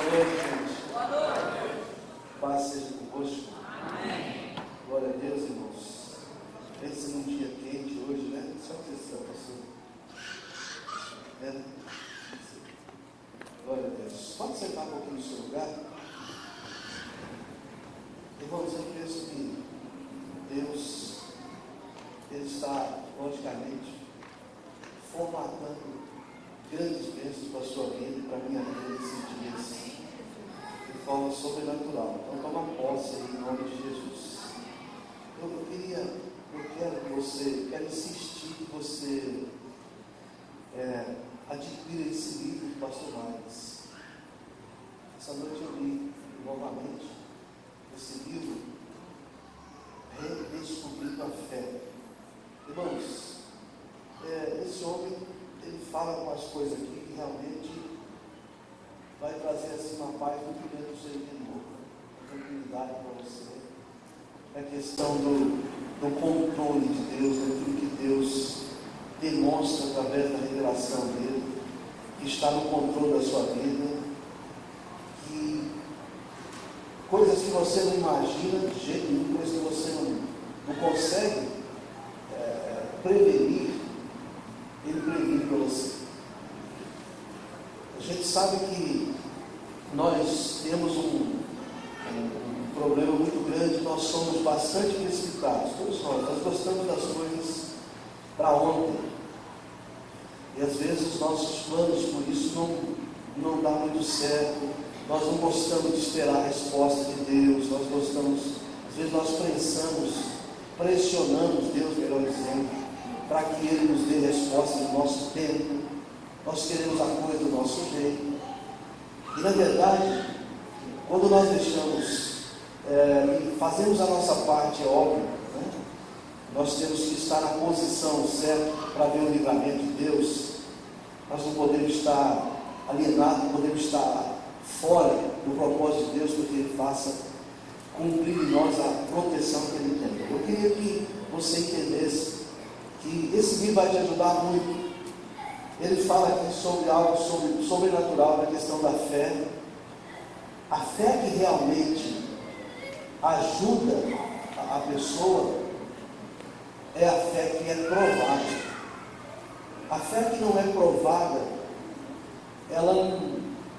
noite, gente. Boa noite. Paz seja convosco. Amém. Glória a Deus, irmãos. Pense num dia quente hoje, né? Só que você está passando. Glória a Deus. Pode sentar um pouquinho no seu lugar? Irmãos, eu penso que Deus, Ele está, logicamente, formatando grandes bênçãos para a sua vida e para a minha vida nesses dias, de forma sobrenatural. Então toma posse aí, em nome de Jesus. Quero insistir que você adquira esse livro do Pastor Marques. Essa noite eu li novamente esse livro, Redescobrindo a Fé. Irmãos, esse homem, ele fala umas coisas aqui que realmente vai trazer assim uma paz muito grande no seu interior, uma tranquilidade para você. É a questão do controle de Deus, daquilo que Deus demonstra através da revelação dele, que está no controle da sua vida, que coisas que você não imagina de jeito nenhum, coisas que você não consegue prevenir, ele previne para você. A gente sabe que nós temos um problema muito grande, nós somos bastante precipitados, todos nós gostamos das coisas para ontem, e às vezes os nossos planos por isso não dá muito certo, nós não gostamos de esperar a resposta de Deus, nós gostamos, às vezes nós pressionamos Deus, melhor dizendo, para que Ele nos dê resposta no nosso tempo, nós queremos a coisa do nosso jeito, e na verdade, quando nós deixamos e fazemos a nossa parte, é óbvio, né? Nós temos que estar na posição certa para ver o livramento de Deus. Nós não podemos estar alienados, não podemos estar fora do propósito de Deus, para que Ele faça cumprir em nós a proteção que Ele tem. Eu queria que você entendesse que esse livro vai te ajudar muito. Ele fala aqui sobre algo sobrenatural, na questão da fé. A fé que realmente ajuda a pessoa é a fé que é provada. A fé que não é provada, ela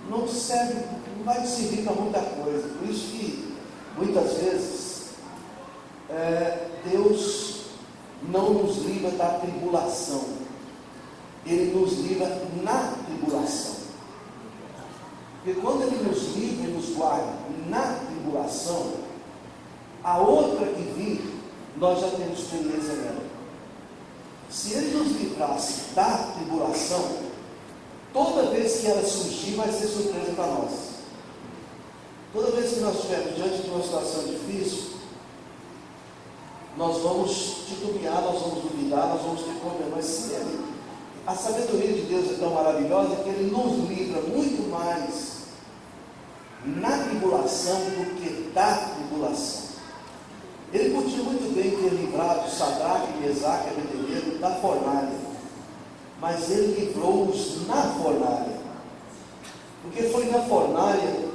não serve, não vai te servir para muita coisa. Por isso que muitas vezes Deus não nos livra da tribulação, Ele nos livra na tribulação. Porque quando Ele nos livra e nos guarda na tribulação, a outra que vir, nós já temos experiência nela. Se Ele nos livrasse da tribulação, toda vez que ela surgir, vai ser surpresa para nós. Toda vez que nós estivermos diante de uma situação difícil, nós vamos titubear, nós vamos duvidar, nós vamos ter problema. Mas se a sabedoria de Deus é tão maravilhosa que Ele nos livra muito mais na tribulação do que da tribulação. Ele podia muito bem ter livrado Sadraque, Mesaque e Abednego da fornalha, mas Ele livrou-os na fornalha, porque foi na fornalha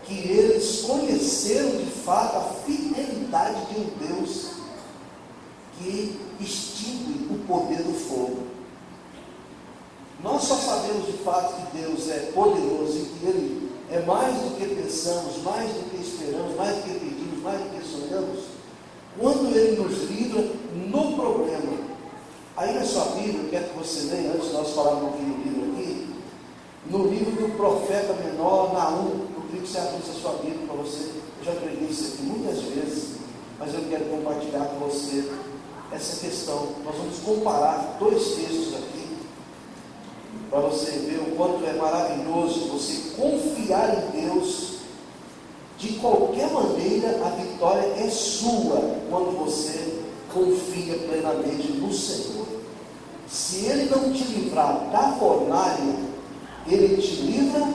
que eles conheceram de fato a fidelidade de um Deus que extingue o poder do fogo. Nós só sabemos de fato que Deus é poderoso e que Ele é mais do que pensamos, mais do que esperamos, mais do que pedimos, mais do que sonhamos, quando Ele nos livra no problema. Aí na sua Bíblia, eu quero que você leia, antes de nós falarmos um pouquinho do livro aqui, no livro do profeta menor, Naum. Eu queria que você abrisse a sua Bíblia para você. Eu já preguei isso aqui muitas vezes, mas eu quero compartilhar com você essa questão. Nós vamos comparar dois textos aqui, para você ver o quanto é maravilhoso você confiar em Deus. De qualquer maneira, a vitória é sua quando você confia plenamente no Senhor. Se Ele não te livrar da fornalha, Ele te livra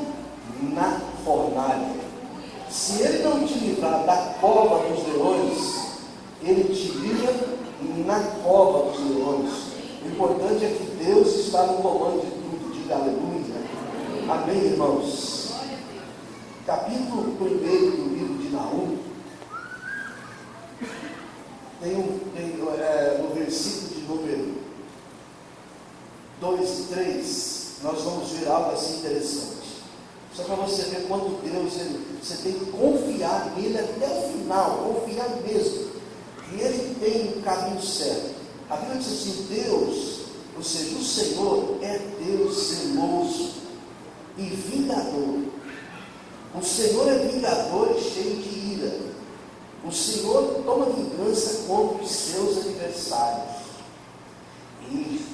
na fornalha. Se Ele não te livrar da cova dos leões, Ele te livra na cova dos leões. O importante é que Deus está no comando de tudo. Diga aleluia. Amém, irmãos? capítulo 1 do livro de Naum, no versículo de número 2 e 3, nós vamos ver algo assim interessante. Só para você ver quanto Deus, você tem que confiar nele até o final, confiar mesmo, que ele tem um caminho certo. A Bíblia diz assim: Deus, ou seja, o Senhor é Deus zeloso e vingador. O Senhor é vingador e cheio de ira. O Senhor toma vingança contra os seus adversários e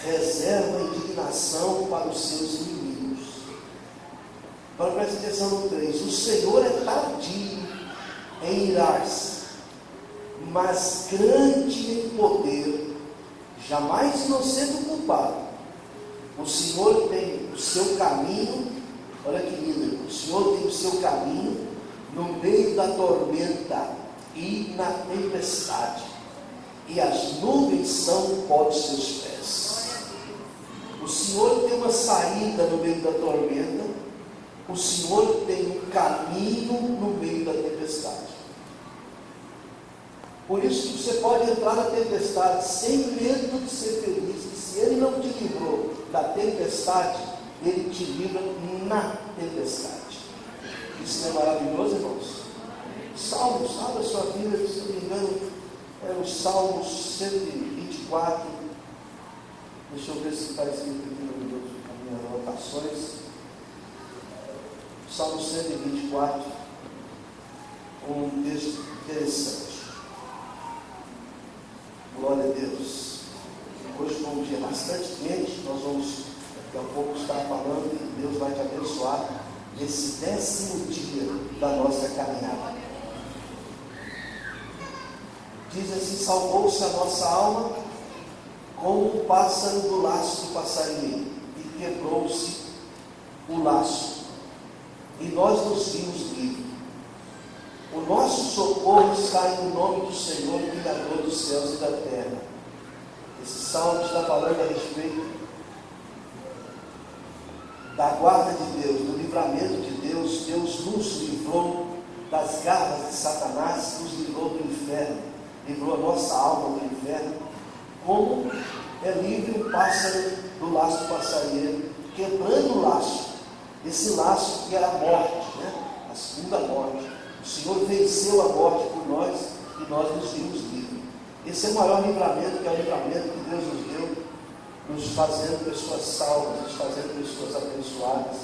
reserva indignação para os seus inimigos. Agora preste atenção no 3. O Senhor é tardio em irar-se, mas grande em poder, jamais inocente o culpado. O Senhor tem o seu caminho, olha que lindo, o Senhor tem o seu caminho no meio da tormenta e na tempestade, e as nuvens são o pó dos seus pés. O Senhor tem uma saída no meio da tormenta, o Senhor tem um caminho no meio da tempestade. Por isso que você pode entrar na tempestade sem medo de ser feliz, e se Ele não te livrou da tempestade, Ele te livra na tempestade. Isso não é maravilhoso, irmãos? Salmos, abra a sua Bíblia, se não me engano, é o Salmos 124. Deixa eu ver se está escrito aqui nas minhas anotações. Salmo 124, um texto interessante. Glória a Deus. Hoje foi um dia bastante quente, nós vamos daqui a pouco estar falando e Deus vai te abençoar nesse 10º dia da nossa caminhada. Diz assim: salvou-se a nossa alma como um pássaro do laço do passarinheiro, e quebrou-se o laço, e nós nos vimos livres. O nosso socorro está no nome do Senhor, Criador dos céus e da terra. Esse salmo está falando a respeito da guarda de Deus, do livramento de Deus. Deus nos livrou das garras de Satanás, nos livrou do inferno, livrou a nossa alma do inferno, como é livre um pássaro do laço do passarinheiro, quebrando o laço, esse laço que era a morte, a segunda morte. O Senhor venceu a morte por nós e nós nos vimos livres. Esse é o maior livramento, que é o livramento que Deus nos deu, nos fazendo pessoas salvas, nos fazendo pessoas abençoadas,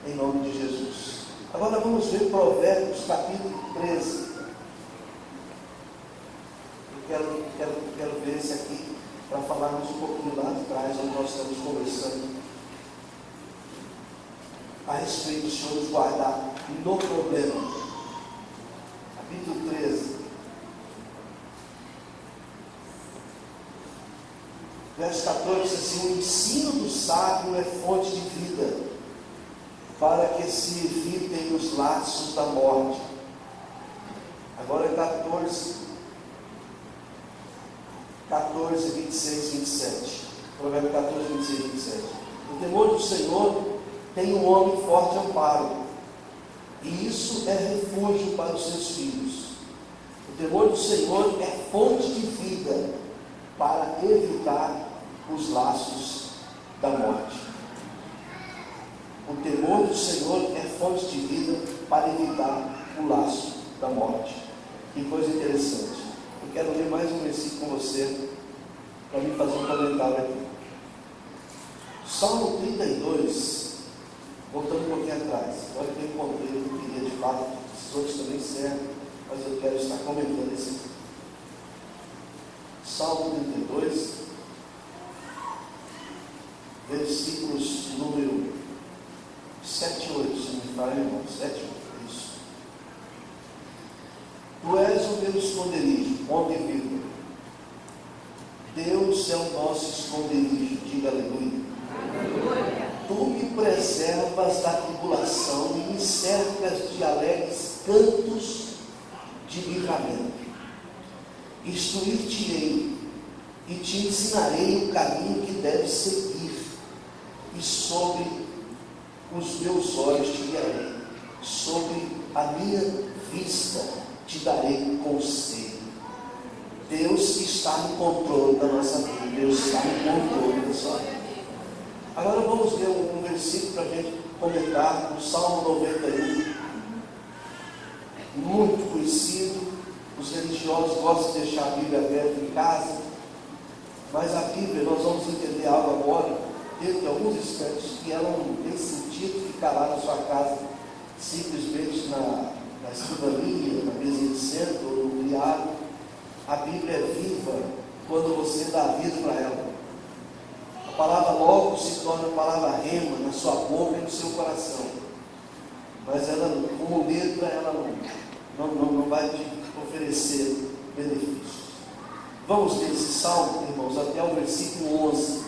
em nome de Jesus. Agora vamos ver Provérbios capítulo 13. Eu quero ver esse aqui, para falarmos um pouquinho lá atrás, onde nós estamos conversando a respeito do Senhor nos guardar no problema. Capítulo 13, verso 14, diz assim: o ensino do sábio é fonte de vida, para que se evitem os laços da morte. Agora é 14, 26, 27. Provérbio 14, 26, 27. O temor do Senhor tem um homem forte amparo, e isso é refúgio para os seus filhos. O temor do Senhor é fonte de vida, para evitar os laços da morte. O temor do Senhor é fonte de vida, para evitar o laço da morte. Que coisa interessante. Eu quero ler mais um versículo com você, para me fazer um comentário aqui. Salmo 32, voltando um pouquinho atrás. Olha que eu encontrei, eu não queria de fato, esses outros também servem, mas eu quero estar comentando esse aqui. Salmo 32, versículos número 7 e 8, se não me falha, irmão, 7 e 8, isso. Tu és o meu esconderijo, onde vivo. Deus é o nosso esconderijo, diga aleluia. Tu me preservas da tribulação e me cercas de alegres cantos de livramento. Instruir-te-ei e te ensinarei o caminho que deves seguir, e sobre os meus olhos te guiarei. sobre a minha vista te darei conselho. Deus está no controle da nossa vida, Deus está no controle da sua vida. Agora vamos ler um versículo para a gente comentar, o Salmo 91, muito conhecido. Os religiosos gostam de deixar a Bíblia aberta em casa, mas a Bíblia, nós vamos entender algo agora, dentro de alguns instantes, que ela não tem sentido ficar lá na sua casa, simplesmente na escrivaninha, na mesa de centro ou no criado. A Bíblia é viva quando você dá vida para ela. A palavra logo se torna a palavra rema na sua boca e no seu coração, mas ela, como letra, ela não vai te oferecer benefícios. Vamos ler esse salmo, irmãos, até o versículo 11.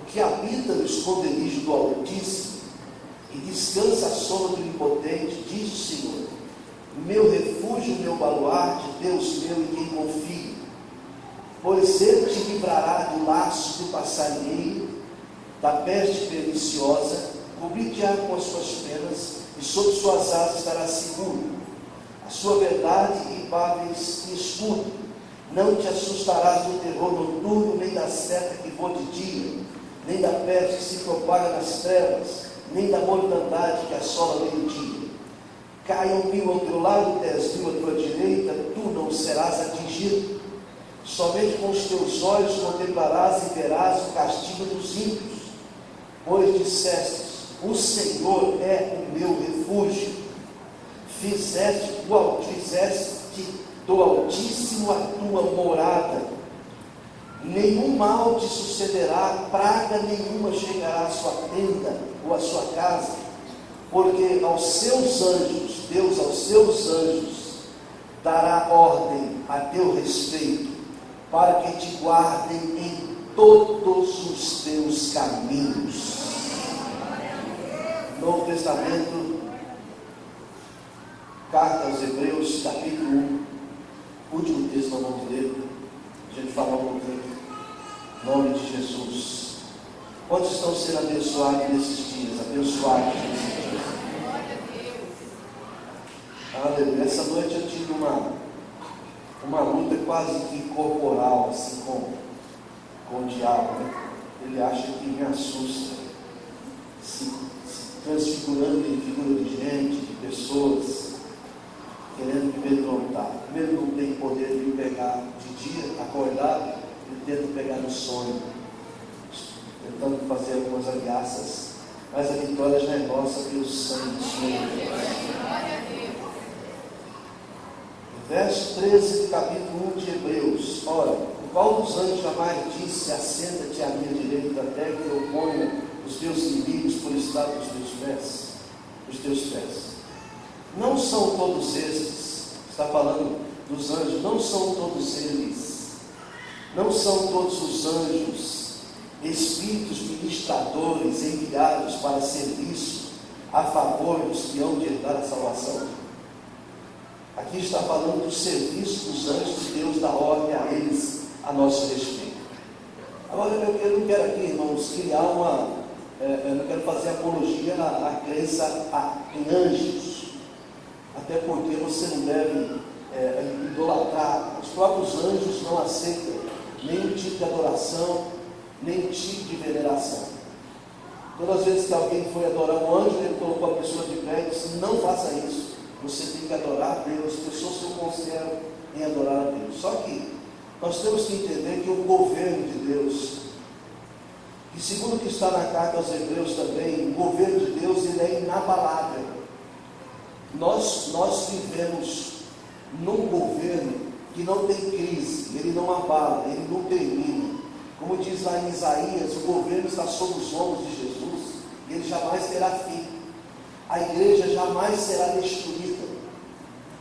O que habita no esconderijo do Altíssimo e descansa à sombra do Onipotente, diz o Senhor: meu refúgio, meu baluarte, Deus meu em quem confio. Pois Ele te livrará do laço do passarinheiro, da peste perniciosa, cobrir-te-á com as suas penas, e sob suas asas estarás seguro. A sua verdade e páveis te escudo. Não te assustarás do terror noturno, nem da seta que voa de dia, nem da peste que se propaga nas trevas, nem da mortandade que assola meio-dia. Caiam 1000 ao teu lado, 10.000 à tua direita, tu não serás atingido. Somente com os teus olhos contemplarás e verás o castigo dos ímpios. Pois disseste: o Senhor é o meu refúgio. Fizeste do Altíssimo a tua morada. Nenhum mal te sucederá, praga nenhuma chegará à sua tenda ou à sua casa, porque aos seus anjos, Deus aos seus anjos, dará ordem a teu respeito, para que te guardem em todos os teus caminhos. Novo Testamento, carta aos Hebreus, capítulo 1, último texto nós vamos ler, a gente falar um pouquinho, em nome de Jesus. Quantos estão sendo abençoados nesses dias? Abençoados nesses dias. Aleluia. Essa noite eu tive uma luta quase que corporal, assim, com o diabo, né? Ele acha que me assusta, se transfigurando em figura de gente, de pessoas, querendo me amedrontar. Primeiro, não tem poder de me pegar de dia, acordado, ele tenta pegar no sonho, tentando fazer algumas ameaças, mas a vitória já é nossa pelo sangue do Senhor. Verso 13 do capítulo 1 de Hebreus: ora, o qual dos anjos jamais disse: assenta-te à minha direita, até que eu ponha os teus inimigos por estrado dos teus pés. Não são todos estes, está falando dos anjos, não são todos eles, não são todos os anjos, espíritos ministradores enviados para serviço a favor dos que hão de herdar a salvação? Aqui está falando do serviço dos anjos de Deus, da ordem a eles a nosso respeito. Agora eu não quero aqui, irmãos, criar eu não quero fazer apologia à crença em anjos, até porque você não deve idolatrar. Os próprios anjos não aceitam nenhum tipo de adoração, nenhum tipo de veneração. Todas as vezes que alguém foi adorar um anjo, ele colocou a pessoa de pé e disse: não faça isso. Você tem que adorar a Deus, as pessoas se consideram em adorar a Deus. Só que nós temos que entender que o governo de Deus, e segundo o que está na carta aos Hebreus também, o governo de Deus, ele é inabalável. Nós vivemos num governo que não tem crise, ele não abala, ele não termina. Como diz lá em Isaías, o governo está sob os ombros de Jesus, e ele jamais terá fim. A igreja jamais será destruída.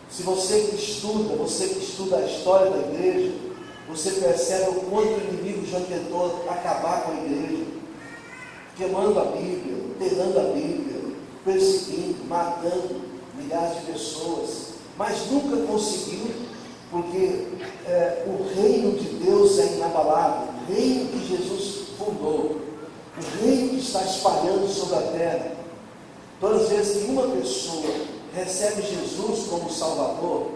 Se você que estuda a história da igreja, você percebe o quanto o inimigo já tentou acabar com a igreja, queimando a Bíblia, enterrando a Bíblia, perseguindo, matando milhares de pessoas, mas nunca conseguiu, porque o reino de Deus é inabalável, o reino que Jesus fundou, o reino que está espalhando sobre a terra. Todas as vezes que uma pessoa recebe Jesus como Salvador,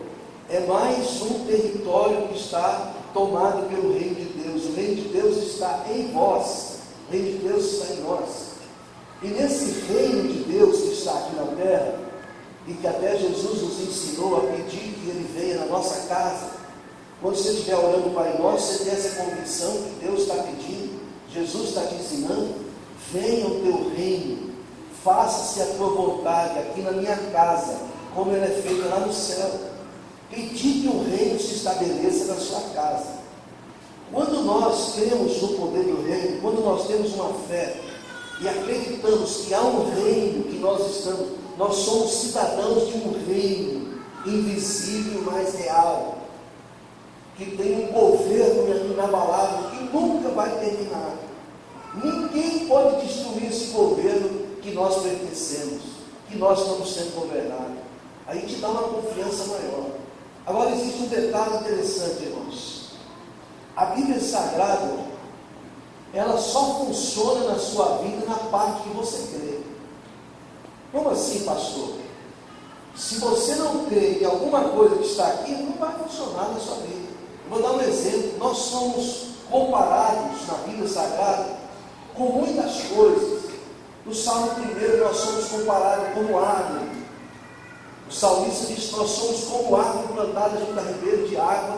é mais um território que está tomado pelo reino de Deus. O reino de Deus está em vós, o reino de Deus está em nós. E nesse reino de Deus que está aqui na terra, e que até Jesus nos ensinou a pedir que Ele venha na nossa casa, quando você estiver orando o Pai Nosso, você tem essa convicção que Deus está pedindo, Jesus está te ensinando: venha o teu reino, faça-se a tua vontade aqui na minha casa, como ela é feita lá no céu. Pedir que o reino se estabeleça na sua casa. Quando nós cremos no poder do reino, quando nós temos uma fé e acreditamos que há um reino que nós somos cidadãos de um reino invisível, mas real, que tem um governo inabalável que nunca vai terminar. Ninguém pode destruir esse governo que nós pertencemos, que nós estamos sendo governados. Aí te dá uma confiança maior. Agora existe um detalhe interessante, irmãos. A Bíblia Sagrada, ela só funciona na sua vida na parte que você crê. Como assim, pastor? Se você não crê em alguma coisa que está aqui, não vai funcionar na sua vida. Eu vou dar um exemplo. Nós somos comparados na Bíblia Sagrada com muitas coisas. No Salmo 1 nós somos comparados como árvore. O salmista diz que nós somos como árvore plantada junto a ribeiro de água,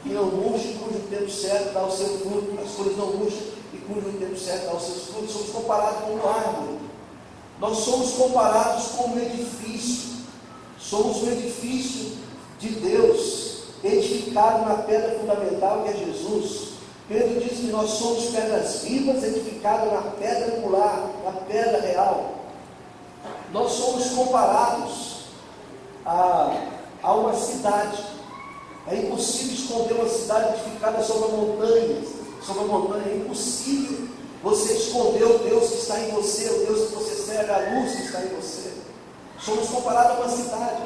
que não murcha e cujo tempo certo dá o seu fruto. As folhas não murcham e cujo tempo certo dá os seus frutos. Somos comparados como árvore. Nós somos comparados com um edifício. Somos um edifício de Deus, edificado na pedra fundamental que é Jesus. Pedro diz que nós somos pedras vivas, edificadas na pedra angular, na pedra real. Nós somos comparados a uma cidade. É impossível esconder uma cidade edificada sobre montanhas. Sobre a montanha é impossível você esconder o Deus que está em você, o Deus que você serve, a luz que está em você. Somos comparados a uma cidade.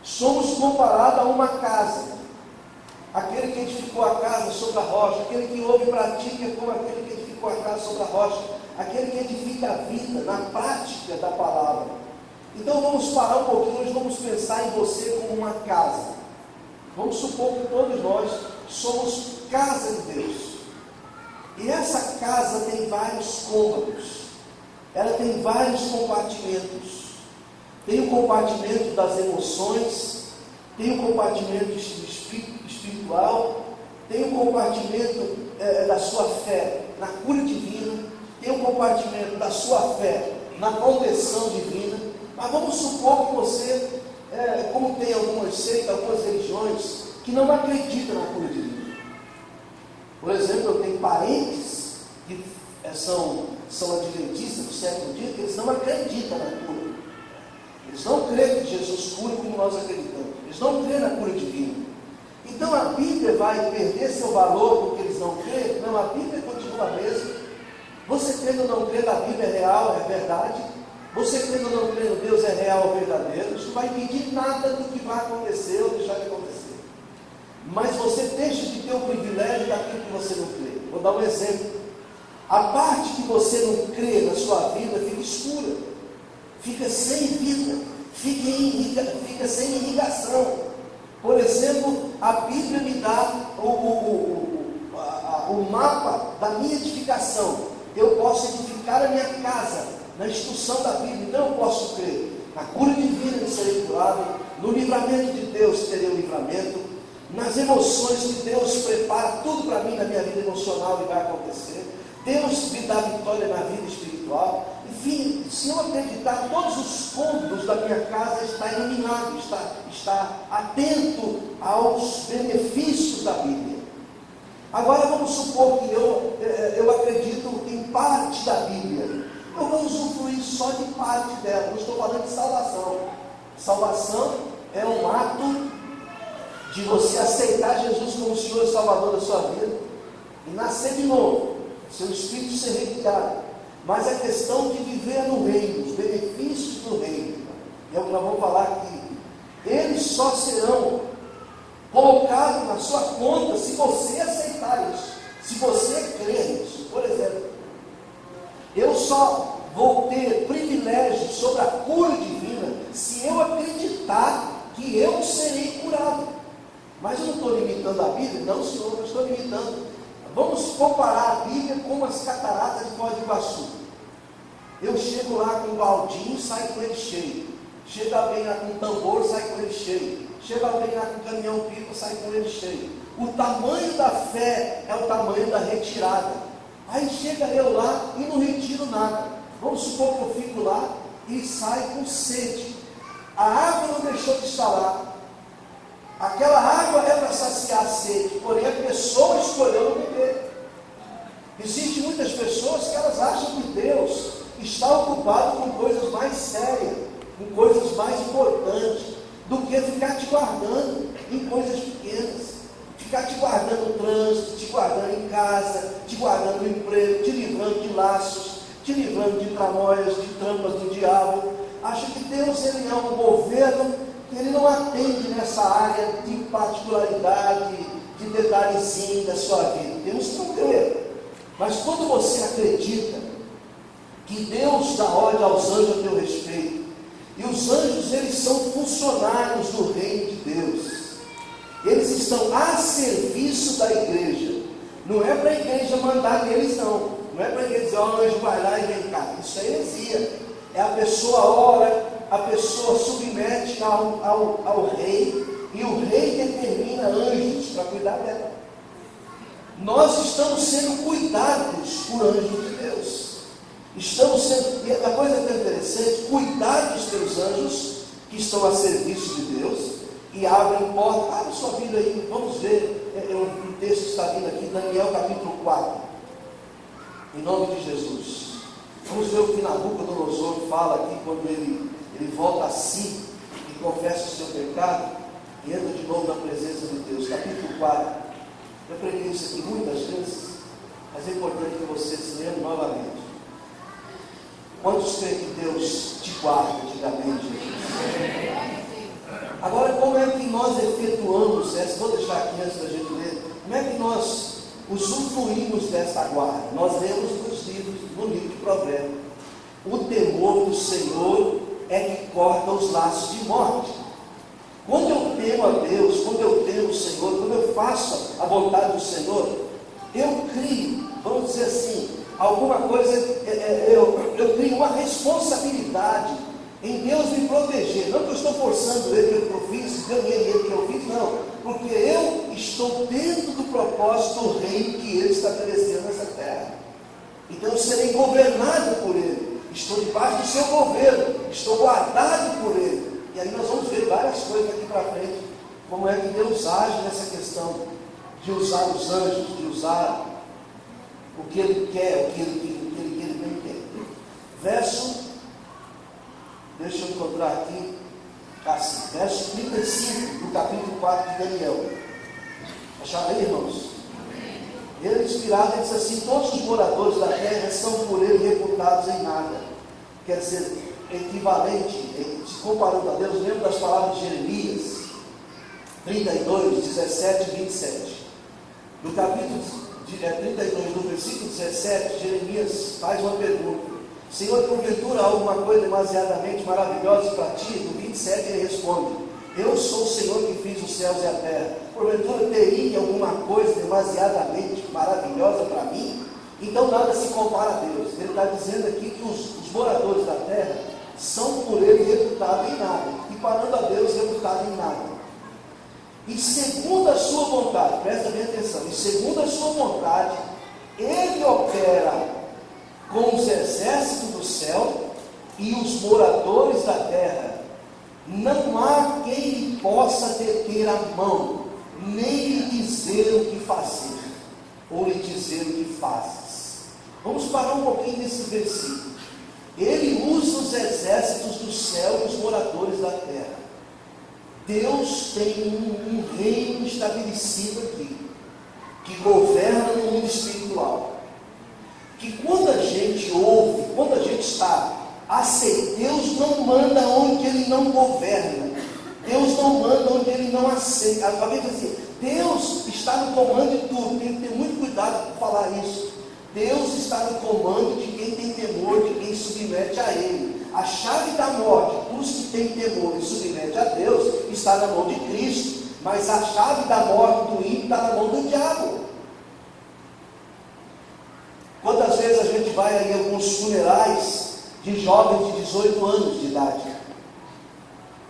Somos comparados a uma casa. Aquele que edificou a casa sobre a rocha, aquele que ouve e pratica como aquele que edificou a casa sobre a rocha, aquele que edifica a vida na prática da palavra. Então vamos parar um pouquinho, nós vamos pensar em você como uma casa. Vamos supor que todos nós somos casa de Deus. E essa casa tem vários cômodos, ela tem vários compartimentos. Tem o compartimento das emoções, tem o compartimento espiritual, tem o compartimento da sua fé na cura divina, tem o compartimento da sua fé na proteção divina. Mas vamos supor que você, como tem algumas seitas, algumas religiões, que não acreditam na cura divina. Por exemplo, eu tenho parentes que são adventistas do sétimo dia, que eles não acreditam na cura. Eles não creem que Jesus cura como nós acreditamos. Eles não creem na cura divina. Então a Bíblia vai perder seu valor porque eles não creem? Não, a Bíblia continua a mesma. Você crê ou não crê na Bíblia é real, é verdade. Você crê ou não crê no Deus é real, é verdadeiro. Isso não vai impedir nada do que vai acontecer ou deixar de acontecer. Mas você deixa de ter o privilégio daquilo que você não crê. Vou dar um exemplo. A parte que você não crê na sua vida fica escura, fica sem vida, fica sem irrigação. Por exemplo, a Bíblia me dá o mapa da minha edificação. Eu posso edificar a minha casa na instrução da Bíblia. Então eu posso crer na cura divina de serei curado, no livramento de Deus terei um livramento, nas emoções que Deus prepara tudo para mim na minha vida emocional e vai acontecer. Deus me dá vitória na vida espiritual. Enfim, se eu acreditar, todos os cômodos da minha casa está iluminado, está atento aos benefícios da Bíblia. Agora vamos supor que eu acredito em parte da Bíblia. Eu vou usufruir só de parte dela. Não estou falando de salvação. Salvação é um ato de você aceitar Jesus como Senhor e Salvador da sua vida e nascer de novo, seu espírito ser recriado. Mas a questão de viver no reino, os benefícios do reino, é o que nós vamos falar aqui. Eles só serão colocados na sua conta se você aceitar isso, se você crer nisso. Por exemplo, eu só vou ter privilégio hoje sobre a cura divina se eu acreditar que eu serei curado. Mas eu não estou limitando a Bíblia? Não, Senhor, eu estou limitando. Vamos comparar a Bíblia com as cataratas de Foz do Iguaçu. Eu chego lá com um baldinho, saio com ele cheio. Chega alguém lá com um tambor, sai com ele cheio. Chega alguém lá com um caminhão-pipa, sai com ele cheio. O tamanho da fé é o tamanho da retirada. Aí chega eu lá e não retiro nada. Vamos supor que eu fico lá e saio com sede. A água não deixou de estar lá. Aquela água é para saciar a sede, porém a pessoa escolheu não beber. Existem muitas pessoas que elas acham que Deus está ocupado com coisas mais sérias, com coisas mais importantes, do que ficar te guardando em coisas pequenas. Ficar te guardando no trânsito, te guardando em casa, te guardando no emprego, te livrando de laços, te livrando de tramóias, de trampas do diabo. Acho que Deus, Ele é um governo que Ele não atende nessa área de particularidade, de detalhezinho da sua vida. Temos que não crer. Mas quando você acredita que Deus dá ordem aos anjos a teu respeito, e os anjos, eles são funcionários do reino de Deus, eles estão a serviço da igreja. Não é para a igreja mandar neles, não. Não é para a igreja dizer, ó, o anjo vai lá e vem cá. Isso é heresia. É a pessoa ora, a pessoa submete ao rei, e o rei determina anjos para cuidar dela. Nós estamos sendo cuidados por anjos de Deus. Estamos sendo, e a coisa que é interessante, cuidar dos teus anjos que estão a serviço de Deus e abrem porta. Abre sua Bíblia aí, vamos ver um texto que está vindo aqui, Daniel capítulo 4, em nome de Jesus. Vamos ver o que Nabucodonosor fala aqui quando ele volta a si e confessa o seu pecado e entra de novo na presença de Deus. Capítulo 4. Eu aprendi isso aqui muitas vezes, mas é importante que você se lembre novamente. Quantos creem que Deus te guarda antigamente? Agora, como é que nós efetuamos essa? Vou deixar aqui antes da gente ler. Como é que nós usufruímos dessa guarda? Nós lemos no livro de Provérbios. O temor do Senhor é que corta os laços de morte. Quando eu temo a Deus, quando eu temo o Senhor, quando eu faço a vontade do Senhor, eu crio, vamos dizer assim, alguma coisa, eu crio uma responsabilidade em Deus me proteger. Não que eu estou forçando Ele que eu fiz, ganhei Ele que eu fiz, não. Porque eu estou dentro do propósito do reino que Ele estabeleceu nessa terra. Então eu serei governado por Ele. Estou debaixo do seu governo. Estou guardado por Ele. E aí nós vamos ver várias coisas aqui para frente. Como é que Deus age nessa questão de usar os anjos, de usar o que Ele quer, o que Ele bem quer. Deixa eu encontrar aqui, assim, verso 35 do capítulo 4 de Daniel. Acharam aí, irmãos? Ele inspirado, ele diz assim: todos os moradores da terra são por ele reputados em nada. Quer dizer, equivalente, se comparando a Deus, lembra das palavras de Jeremias 32, 17 e 27. No capítulo 32, do versículo 17, Jeremias faz uma pergunta: Senhor, porventura há alguma coisa demasiadamente maravilhosa para ti? No 27 ele responde: eu sou o Senhor que fiz os céus e a terra. Porventura teria alguma coisa demasiadamente maravilhosa para mim? Então nada se compara a Deus. Ele está dizendo aqui que os moradores da terra são por ele reputados em nada, e parando a Deus reputados em nada. E segundo a sua vontade, presta bem atenção, e segundo a sua vontade, ele opera com os exércitos do céu e os moradores da terra. Não há quem lhe possa deter a mão, nem lhe dizer o que fazer, ou lhe dizer o que fazes. Vamos parar um pouquinho nesse versículo. Ele usa os exércitos do céu e os moradores da terra. Deus tem um reino estabelecido aqui, que governa no mundo espiritual. Que quando a gente ouve, quando a gente está aceito, Deus não manda onde Ele não governa. Deus não manda onde Ele não aceita. Alguém diz assim: Deus está no comando de tudo. Tem que ter muito cuidado para falar isso. Deus está no comando de quem tem temor, de quem submete a Ele. A chave da morte, os que têm temor e submete a Deus, está na mão de Cristo. Mas a chave da morte do ímpio está na mão do diabo. Quantas vezes a gente vai em alguns funerais de jovens de 18 anos de idade,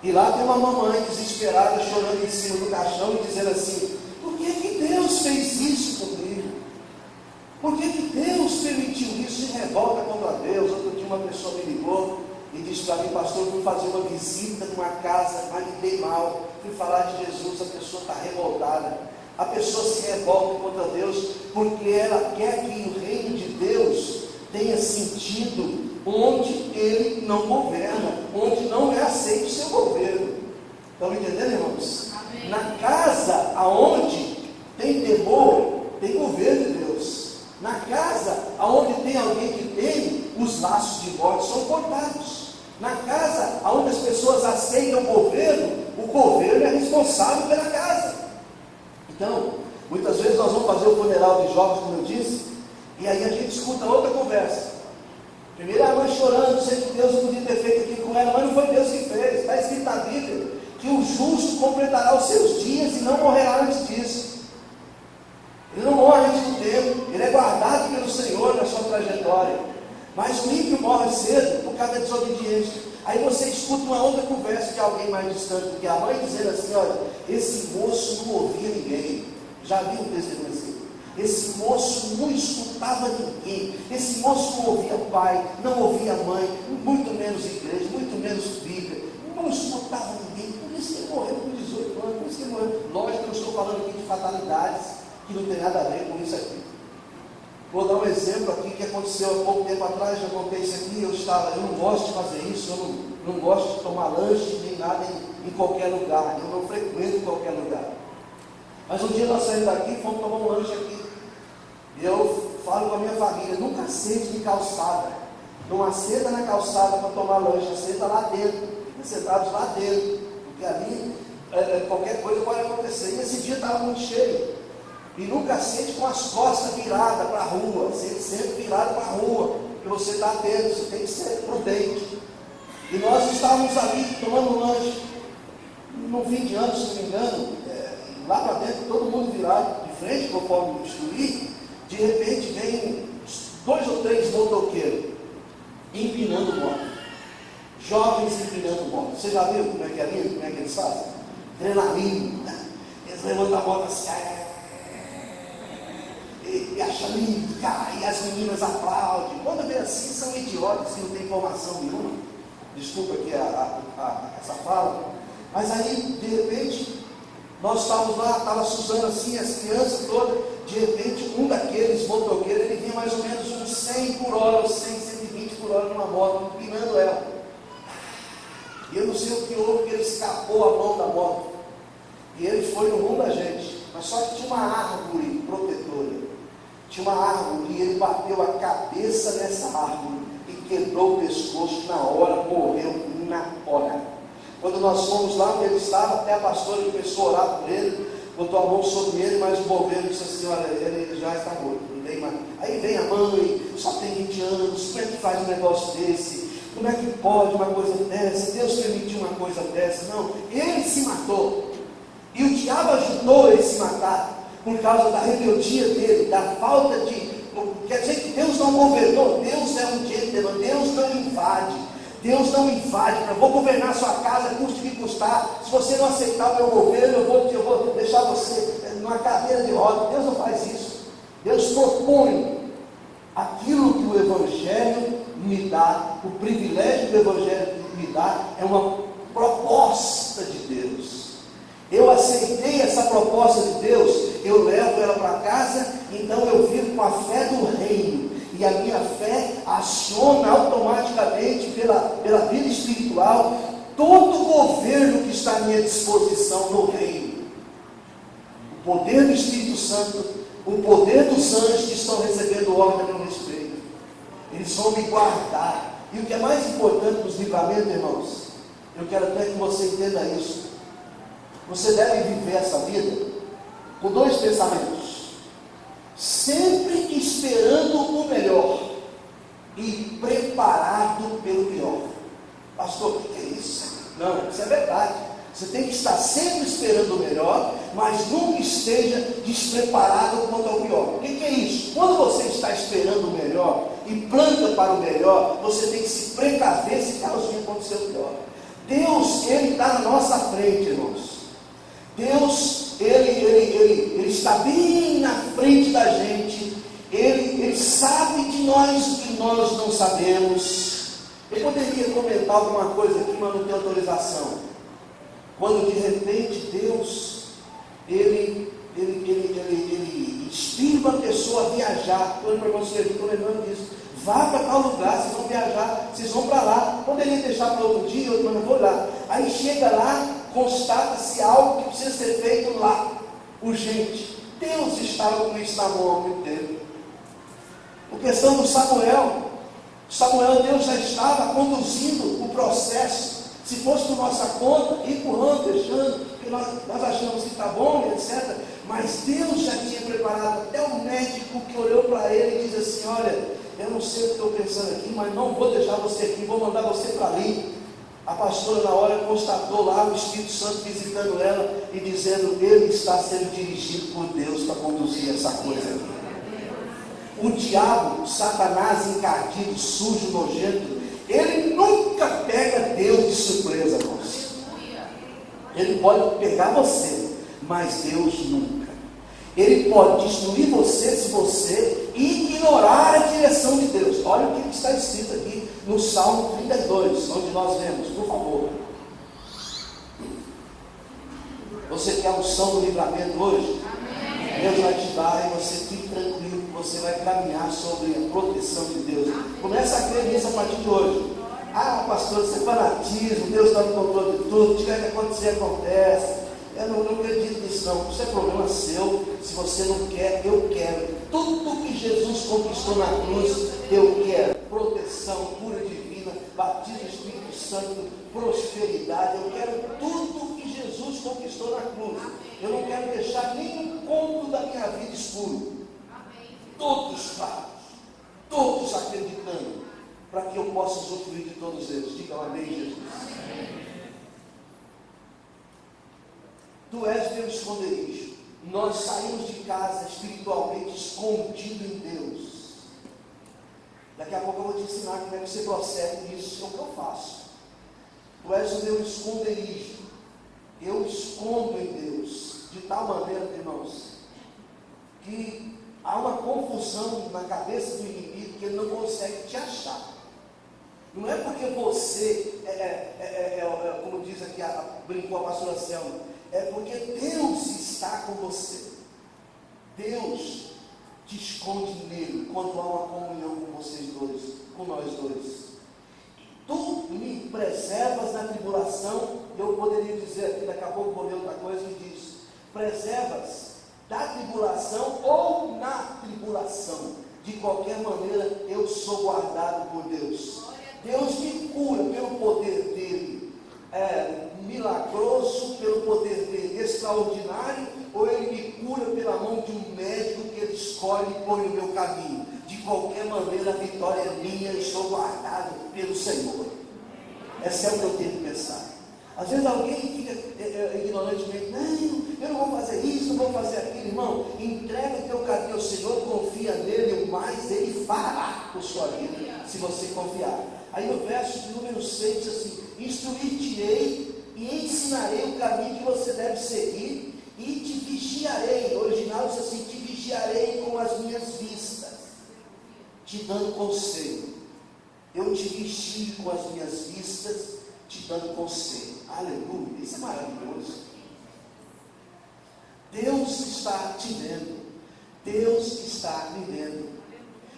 e lá tem uma mamãe desesperada chorando em cima do caixão e dizendo assim: por que Deus fez isso comigo? Por que Deus permitiu isso? Se revolta contra Deus. Outro dia uma pessoa me ligou e disse para mim: pastor, eu fui fazer uma visita numa casa, mas me dei mal, fui falar de Jesus, a pessoa está revoltada. A pessoa se revolta contra Deus porque ela quer que o reino de Deus tenha sentido onde Ele não governa, onde não é aceito o seu governo. Estão entendendo, irmãos? Amém. Na casa aonde tem temor, tem governo de Deus. Na casa aonde tem alguém que teme, os laços de morte são cortados. Na casa onde as pessoas aceitam o governo é responsável pela casa. Então, muitas vezes nós vamos fazer o funeral de jovens, como eu disse, e aí a gente escuta outra conversa. Primeiro a mãe chorando, sei que Deus não podia ter feito aquilo com ela, mas não foi Deus que fez. Está escrito na Bíblia que o justo completará os seus dias e não morrerá antes disso. Ele não morre antes do tempo, ele é guardado pelo Senhor na sua trajetória. Mas o ímpio morre cedo por causa da desobediência. Aí você escuta uma outra conversa de alguém mais distante, porque a mãe dizendo assim: olha, esse moço não ouvia ninguém. Já viu um testemunho assim? Esse moço não escutava ninguém. Esse moço não ouvia pai, não ouvia mãe, muito menos igreja, muito menos Bíblia. Não escutava ninguém. Por isso que ele morreu com 18 anos. Por isso que ele morreu. Lógico que eu estou falando aqui de fatalidades que não tem nada a ver com isso aqui. Vou dar um exemplo aqui que aconteceu há pouco tempo atrás. Já contei isso aqui. Eu não gosto de fazer isso. Eu não gosto de tomar lanche nem nada em qualquer lugar. Eu não frequento qualquer lugar. Mas um dia nós saímos daqui e fomos tomar um lanche aqui. E eu falo com a minha família: nunca sente de calçada. Não assenta na calçada para tomar lanche, assenta lá dentro. Fica sentados lá dentro. Porque ali qualquer coisa pode acontecer. E esse dia estava muito cheio. E nunca sente com as costas viradas para a rua. Sempre virado para a rua. Porque você está atento, você tem que ser prudente. E nós estávamos ali tomando lanche. No fim de ano, se não me engano, lá para dentro, todo mundo virado de frente, conforme instruí. De repente vem 2 ou 3 motoqueiros empinando moto. Jovens empinando moto. Você já viu como é que é lindo? Como é que eles fazem? Adrenalina. Eles levantam a moto assim, e acham lindo, cara, e as meninas aplaudem. Quando vê assim, são idiotas que não têm informação nenhuma. Desculpa aqui essa fala. Mas aí, de repente, nós estávamos lá, estava Suzana assim, as crianças todas. De repente, um daqueles motoqueiros, ele vinha mais ou menos uns 100 por hora, 100, 120 por hora numa moto, empinando ela. E eu não sei o que houve, que ele escapou a mão da moto. E ele foi no rumo da gente. Mas só que tinha uma árvore protetora. Tinha uma árvore e ele bateu a cabeça nessa árvore e quebrou o pescoço na hora, morreu na hora. Quando nós fomos lá onde ele estava, até a pastora começou a orar por ele, botou a mão sobre ele, mas o bombeiro disse assim: olha, ele já está morto, não tem mais. Aí vem a mãe, só tem 20 anos, como é que faz um negócio desse? Como é que pode uma coisa dessa? Deus permitiu uma coisa dessa? Não, ele se matou. E o diabo ajudou ele a se matar, por causa da rebeldia dele, da falta de... Quer dizer que Deus não governou, Deus é um gentleman, Deus não invade. Deus não invade, eu vou governar a sua casa, custe o que custar. Se você não aceitar o meu governo, eu vou deixar você numa cadeira de rodas. Deus não faz isso. Deus propõe aquilo que o Evangelho me dá, o privilégio do Evangelho me dá, é uma proposta de Deus. Eu aceitei essa proposta de Deus, eu levo ela para casa, então eu vivo com a fé do reino. E a minha fé aciona automaticamente pela vida espiritual todo o governo que está à minha disposição no reino. O poder do Espírito Santo, o poder dos anjos que estão recebendo ordem a meu respeito. Eles vão me guardar. E o que é mais importante nos livramentos, irmãos, eu quero até que você entenda isso. Você deve viver essa vida com 2 pensamentos. Sempre esperando o melhor e preparado pelo pior. Pastor, o que é isso? Não, isso é verdade. Você tem que estar sempre esperando o melhor, mas nunca esteja despreparado quanto ao pior. O que é isso? Quando você está esperando o melhor e planta para o melhor, você tem que se precaver se caso venha acontecer o pior. Deus, Ele está na nossa frente, irmãos. Deus, Ele está bem na frente da gente. Ele sabe de nós o que nós não sabemos. Eu poderia comentar alguma coisa aqui, mas não tenho autorização. Quando de repente Deus, Ele inspira uma pessoa a viajar. Estou lembrando disso. Vá para tal lugar, vocês vão viajar, vocês vão para lá. Poderia deixar para outro dia, outro, mas não vou lá. Aí chega lá, constata-se algo que precisa ser feito lá, urgente. Deus estava com isso na mão há muito tempo. A questão do Samuel, Deus já estava conduzindo o processo. Se fosse por nossa conta, empurrando, deixando, porque nós achamos que está bom, etc. Mas Deus já tinha preparado até o médico que olhou para ele e disse assim: olha, eu não sei o que estou pensando aqui, mas não vou deixar você aqui, vou mandar você para ali. A pastora na hora constatou lá o Espírito Santo visitando ela e dizendo: ele está sendo dirigido por Deus para conduzir essa coisa aqui. O diabo, Satanás encardido, sujo, nojento, ele nunca pega Deus de surpresa, irmãos. Ele pode pegar você, mas Deus nunca. Ele pode destruir você se você ignorar a direção de Deus. Olha o que está escrito aqui no Salmo 32, onde nós vemos, por favor. Você quer a unção do livramento hoje? Deus vai te dar e você fique tranquilo que você vai caminhar sobre a proteção de Deus. Começa a crer nisso a partir de hoje. Ah, pastor, isso é fanatismo, Deus está no controle de tudo, o que tiver que acontecer, acontece. Eu não acredito nisso não, isso é problema seu. Se você não quer, eu quero. Tudo que Jesus conquistou na cruz, eu quero. Proteção, cura divina, batismo do Espírito Santo, prosperidade. Eu quero tudo que Jesus conquistou na cruz. Eu não quero deixar nenhum ponto da minha vida escuro. Todos claros, todos acreditando, para que eu possa usufruir de todos eles. Digam amém, Jesus. Tu és meu esconderijo. Nós saímos de casa espiritualmente escondido em Deus. Daqui a pouco eu vou te ensinar como é que você procede nisso, é o que eu faço. Tu és o meu esconderijo. Eu escondo em Deus. De tal maneira, irmãos, que há uma confusão na cabeça do inimigo que ele não consegue te achar. Não é porque você, como diz aqui, brincou a pastora Selma, é porque Deus está com você. Deus te esconde nele quando há uma comunhão com vocês dois, com nós dois. Tu me preservas na tribulação. Eu poderia dizer aqui, daqui a pouco vou ler outra coisa que diz: preservas da tribulação ou na tribulação. De qualquer maneira, eu sou guardado por Deus. Deus me cura pelo poder dele, milagroso, pelo poder dele extraordinário, ou ele me cura pela mão de um médico que ele escolhe e põe no meu caminho. De qualquer maneira, a vitória é minha e estou guardado pelo Senhor. Essa é o que eu tenho que pensar. Às vezes alguém fica ignorantemente: não, eu não vou fazer isso, não vou fazer aquilo. Irmão, entrega o teu caminho ao Senhor, confia nele, o mais ele fará por sua vida, se você confiar. Aí no verso de número 6 diz assim: instruir-te-ei e ensinarei o caminho que você deve seguir, e te vigiarei. O original diz assim: te vigiarei com as minhas vistas, te dando conselho. Eu te vigio com as minhas vistas, te dando conselho. Aleluia, isso é maravilhoso. Deus está te vendo. Deus está me vendo.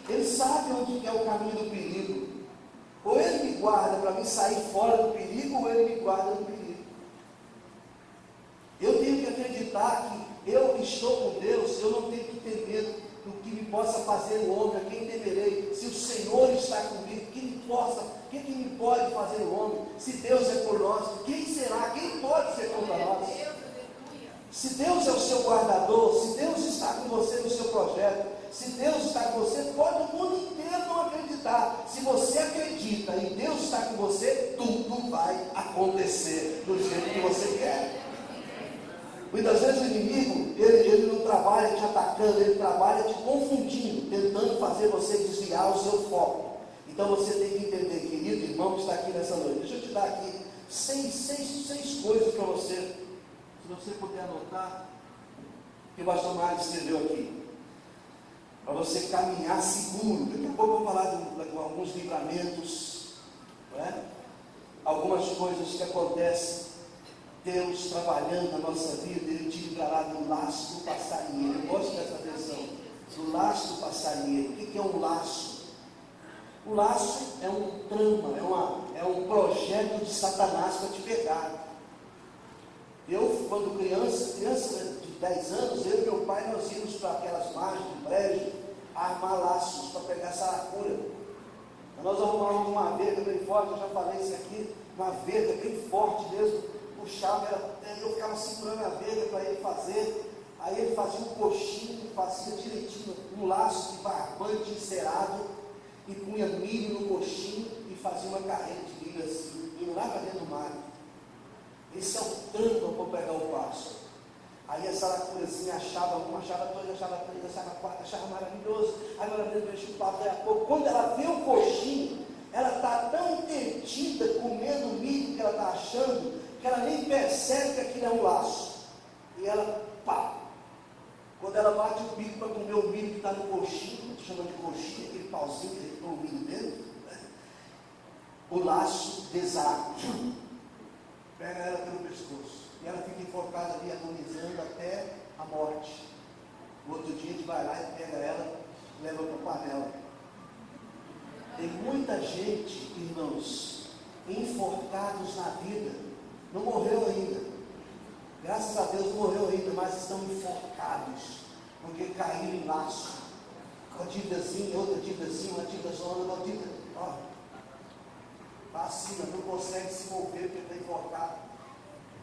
Ele sabe onde é o caminho do perigo. Ou ele me guarda para mim sair fora do perigo, ou ele me guarda do perigo. Eu tenho que acreditar que eu estou com Deus. Eu não tenho que ter medo do que me possa fazer o homem. A quem temerei? Se o Senhor está comigo, quem me pode fazer o homem? Se Deus é por nós, quem será? Quem pode ser contra nós? Se Deus é o seu guardador, se Deus está com você no seu projeto, Se Deus está com você, pode o mundo inteiro não acreditar. Se você acredita e Deus está com você, tudo vai acontecer do jeito que você quer. Muitas vezes o inimigo, ele não trabalha te atacando, ele trabalha te confundindo, tentando fazer você desviar o seu foco. Então você tem que entender, querido irmão que está aqui nessa noite. Deixa eu te dar aqui seis coisas para você, se você puder anotar, que o pastor Mário escreveu aqui, para você caminhar seguro. Daqui a pouco eu vou falar de alguns livramentos, não é? Algumas coisas que acontecem. Deus trabalhando na nossa vida, Ele te livrará do laço do passarinheiro. Eu gosto dessa versão, do laço do passarinheiro. O que é um laço? O laço é um trama, é um projeto de Satanás para te pegar. Eu, quando criança de 10 anos, eu e meu pai, nós íamos para aquelas margens do prédio, armar laços para pegar saracura. Nós arrumávamos uma verga bem forte, eu já falei isso aqui, uma verga bem forte mesmo. Puxava, eu ficava segurando a verga para ele fazer, aí ele fazia um coxinho, fazia direitinho, um laço de barbante encerado, e punha milho no coxinho, e fazia uma carreira de milho assim, indo lá para dentro do mar. Esse é o trampo para pegar o passo. Aí a saracurazinha achava uma, achava dois, achava três, achava quatro, achava maravilhoso, aí maravilhoso, chupava, daí a pouco, quando ela vê o coxinho, ela está tão entretida, comendo o milho que ela está achando, que ela nem percebe que aquilo é um laço. E ela, pá! Quando ela bate o bico para comer o milho que está no coxinho, chama de coxinha, aquele pauzinho que ele põe o milho dentro, né? O laço desarma, pega ela pelo pescoço, e ela fica enforcada ali, agonizando até a morte. No outro dia a gente vai lá e pega ela, leva para a panela. Tem muita gente, irmãos, enforcados na vida, não morreu ainda, graças a Deus não morreu ainda, mas estão enforcados, porque caíram em laço, uma dívidazinha, outra dívidazinha, uma dívida zona, uma dívida, ó, está assim, não consegue se mover porque está enforcado,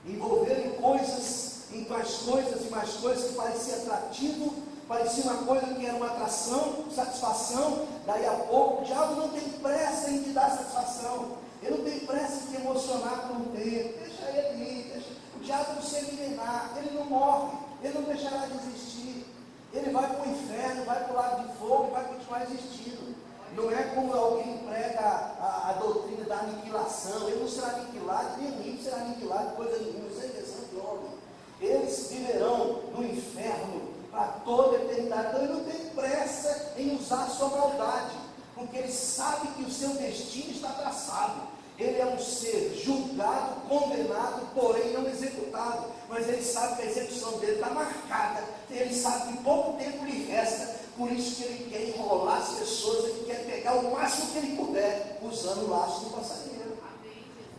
envolveram em coisas, em mais coisas que parecia atrativo, parecia uma coisa que era uma atração, satisfação, daí a pouco, o diabo não tem pressa em te dar satisfação, ele não tem pressa em te emocionar por um tempo, deixa ele ir, o diabo não se milenar, ele não morre, ele não deixará de existir, ele vai para o inferno, vai para o lago de fogo e vai continuar existindo. Não é como alguém prega a doutrina da aniquilação, ele não será aniquilado, nem o ímpio será aniquilado, coisa nenhuma, isso é invenção de homem. Eles viverão no inferno para toda a eternidade, então ele não tem pressa em usar a sua maldade, porque ele sabe que o seu destino está traçado. Ele é um ser julgado, condenado, porém não executado, mas ele sabe que a execução dele está marcada, ele sabe que pouco tempo lhe resta, por isso que ele quer enrolar as pessoas, ele quer pegar o máximo que ele puder, usando o laço do passarinheiro.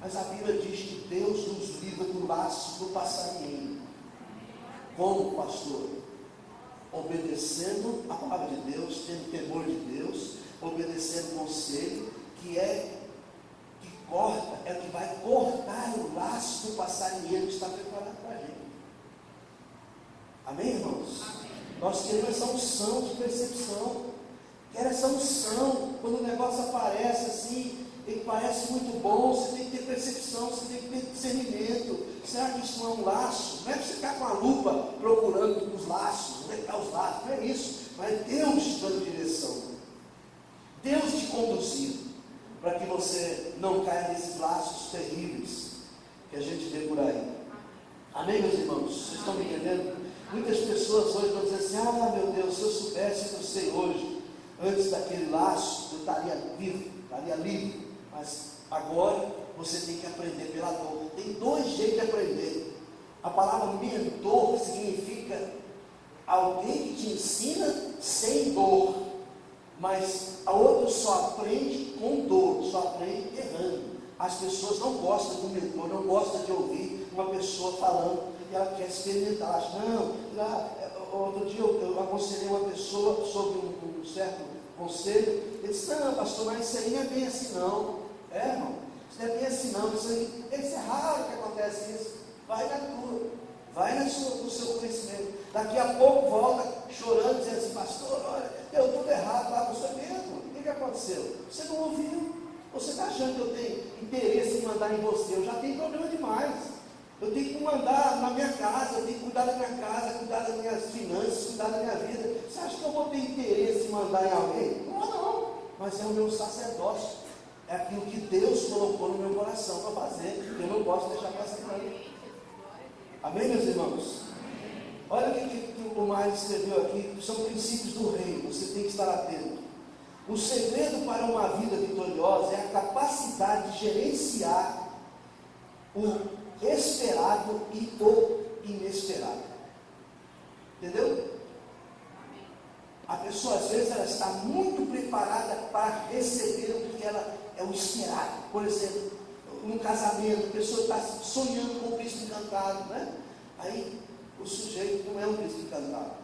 Mas a Bíblia diz que Deus nos livra do laço do passarinheiro. Como, pastor? Obedecendo a palavra de Deus, tendo temor de Deus, obedecendo o conselho, que corta, é o que vai cortar o laço do passarinheiro que está preparado para a gente. Amém, irmãos? Amém. Nós queremos essa unção de percepção, quero essa unção, quando o negócio aparece assim, ele parece muito bom, você tem que ter percepção, você tem que ter discernimento. Será que isso não é um laço? Não é você ficar com a lupa procurando os laços, onde está os laços, não é isso, mas Deus te dando direção, Deus te conduzindo, para que você não caia nesses laços terríveis que a gente vê por aí. Amém, meus irmãos? Vocês estão me entendendo? Muitas pessoas hoje vão dizer assim: ah, meu Deus, se eu soubesse o que eu sei hoje, antes daquele laço, eu estaria vivo, estaria livre. Mas agora você tem que aprender pela dor. Tem dois jeitos de aprender. A palavra mentor significa alguém que te ensina sem dor, mas a outra só aprende com dor, só aprende errando. As pessoas não gostam do mentor, não gostam de ouvir uma pessoa falando e ela quer experimentar. Outro dia eu aconselhei uma pessoa sobre um certo conselho. Ele disse: não, pastor, mas isso aí não é bem assim não. Irmão, isso não é bem assim não. Isso é raro que acontece isso. Vai na tua, vai no seu conhecimento. Daqui a pouco volta chorando, dizendo assim: pastor, olha, deu tudo errado lá com o segredo. O que aconteceu? Você não ouviu. Você está achando que eu tenho interesse em mandar em você? Eu já tenho problema demais. Eu tenho que mandar na minha casa, eu tenho que cuidar da minha casa, cuidar das minhas finanças, cuidar da minha vida. Você acha que eu vou ter interesse em mandar em alguém? Não. Mas é o meu sacerdócio. É aquilo que Deus colocou no meu coração para fazer. Eu não posso deixar passar para mim. Amém, meus irmãos? Olha o que o Mário escreveu aqui. São princípios do reino. Você tem que estar atento. O segredo para uma vida vitoriosa é a capacidade de gerenciar o esperado e o inesperado. Entendeu? A pessoa às vezes ela está muito preparada para receber o que ela é o esperado. Por exemplo, num casamento, a pessoa está sonhando com o príncipe encantado, né? Aí o sujeito não é um príncipe encantado.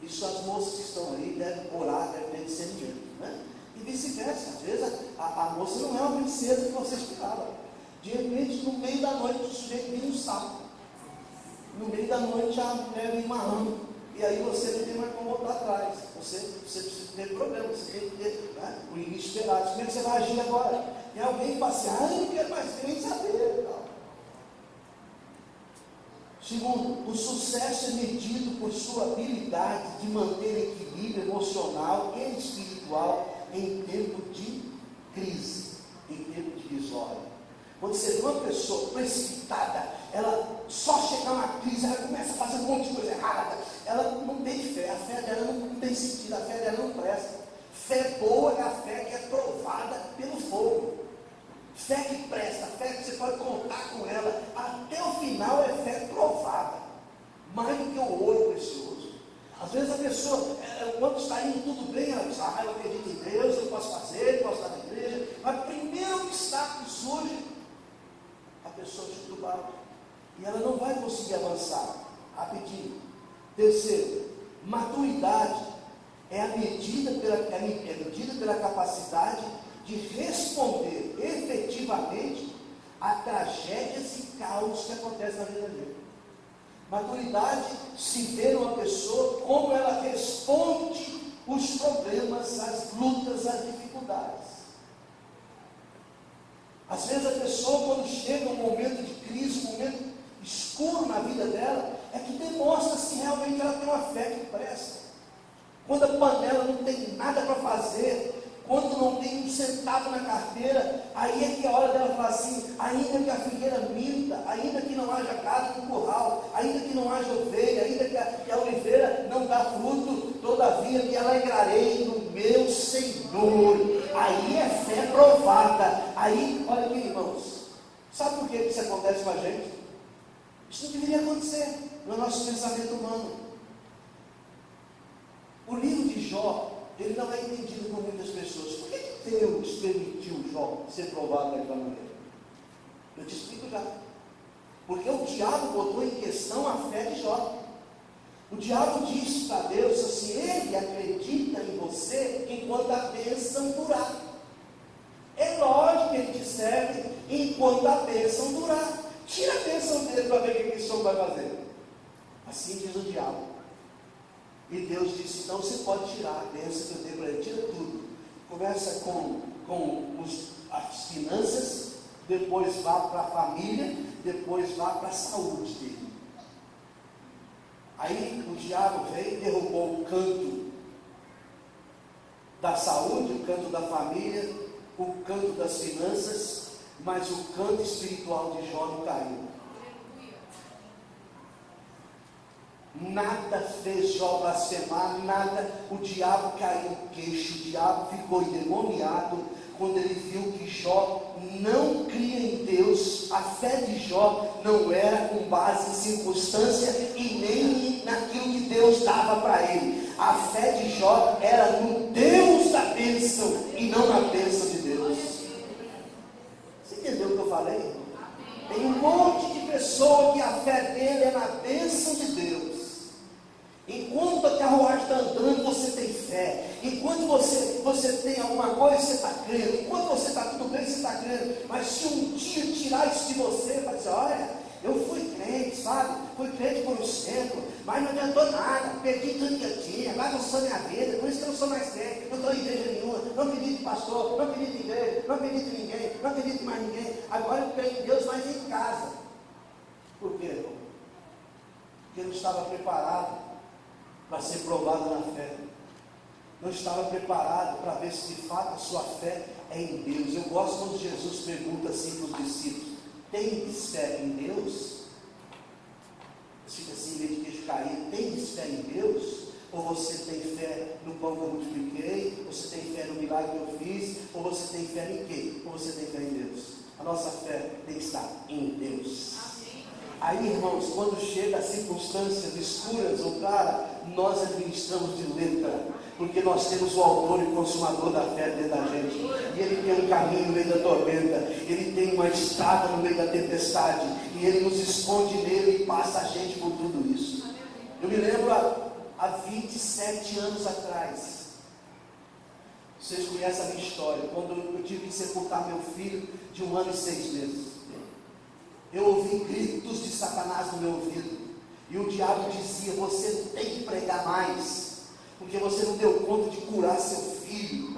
Isso as moças que estão ali devem orar, devem ter discernimento, né? E vice-versa. Às vezes a moça não é uma princesa que você esperava. De repente, no meio da noite, o sujeito vira um sapo. No meio da noite, a mulher vem uma rama. E aí você não tem mais como voltar atrás. Você precisa ter problema, você tem que ter, né, o inesperado. Como é que você vai agir agora? E alguém fala assim, eu não quero mais nem saber. Não. Segundo, o sucesso é medido por sua habilidade de manter equilíbrio emocional e espiritual em tempo de crise, em tempo divisório. Quando você vê uma pessoa precipitada, ela só chega na crise, ela começa a fazer um monte de coisa errada, ela não tem fé, a fé dela não tem sentido, a fé dela não presta. Fé boa é a fé que é provada pelo fogo. Fé que presta, fé que você pode contar com ela, até o final é fé provada, mais do que o ouro precioso. Às vezes a pessoa, quando está indo tudo bem, ela diz, eu acredito em Deus, eu posso fazer, eu posso estar na igreja, mas o primeiro obstáculo que surge, a pessoa chuta o balde, e ela não vai conseguir avançar rapidinho. Terceiro, maturidade é medida pela capacidade de responder efetivamente a tragédias e caos que acontecem na vida dele. Maturidade se vê numa pessoa como ela responde os problemas, as lutas, as dificuldades. Às vezes a pessoa, quando chega um momento de crise, um momento escuro na vida dela, é que demonstra se realmente ela tem uma fé que presta. Quando a panela não tem nada para fazer, quando não tem um centavo na carteira, aí é que é a hora dela falar assim, ainda que a figueira minta, ainda que não haja gado no curral, ainda que não haja ovelha, ainda que a oliveira não dá fruto, todavia me alegrarei no meu Senhor. Aí é fé provada. Aí, olha aqui, irmãos, sabe por que isso acontece com a gente? Isso não deveria acontecer no nosso pensamento humano. O livro de Jó, ele não é entendido por muitas pessoas. Por que Deus permitiu Jó ser provado daquela maneira? Eu te explico já. Porque o diabo botou em questão a fé de Jó. O diabo disse para Deus assim, ele acredita em você enquanto a bênção durar. É lógico que ele te serve enquanto a bênção durar. Tira a bênção dele para ver o que esse homem vai fazer. Assim diz o diabo. E Deus disse, então você pode tirar a bênção que eu dei para ele, tira tudo. Começa com as finanças, depois vá para a família, depois vá para a saúde dele. Aí o diabo veio e derrubou o canto da saúde, o canto da família, o canto das finanças, mas o canto espiritual de Jó não caiu. Nada fez Jó blasfemar, nada, o diabo caiu no queixo, o diabo ficou endemoniado, quando ele viu que Jó não cria em Deus. A fé de Jó não era com base em circunstância e nem naquilo que Deus dava para ele. A fé de Jó era no Deus da bênção e não na bênção de Deus. Você entendeu o que eu falei? Tem um monte de pessoa que a fé dele é na bênção de Deus. Enquanto a carruagem está andando, você tem fé. Enquanto você tem alguma coisa, você está crendo. Enquanto você está tudo bem, você está crendo. Mas se um dia tirar isso de você, vai dizer, olha, eu fui crente, sabe? Fui crente por um tempo, mas não adiantou nada. Perdi tudo que eu tinha. bagunçou minha vida, por isso que eu não sou mais crente, não estou em igreja nenhuma, não acredito em pastor, não acredito em igreja, não acredito em ninguém, não acredito em mais ninguém, agora eu creio em Deus, mas em casa. Por quê, irmão? Porque não estava preparado para ser provado na fé, não estava preparado para ver se de fato a sua fé é em Deus. Eu gosto quando Jesus pergunta assim para os discípulos: tendes fé em Deus? Você fica assim, meio de queixo caído. Tendes fé em Deus? Ou você tem fé no pão que eu multipliquei? Ou você tem fé no milagre que eu fiz? Ou você tem fé em quê? Ou você tem fé em Deus? A nossa fé tem que estar em Deus. Aí, irmãos, quando chega as circunstâncias escuras ou claras, nós administramos de letra, porque nós temos o autor e consumador da fé dentro da gente, e ele tem um caminho no meio da tormenta, ele tem uma estrada no meio da tempestade, e ele nos esconde nele e passa a gente por tudo isso. Eu me lembro há 27 anos atrás, vocês conhecem a minha história, quando eu tive que sepultar meu filho de 1 ano e 6 meses. Eu ouvi gritos de Satanás no meu ouvido, e o diabo dizia: você não tem que pregar mais, porque você não deu conta de curar seu filho.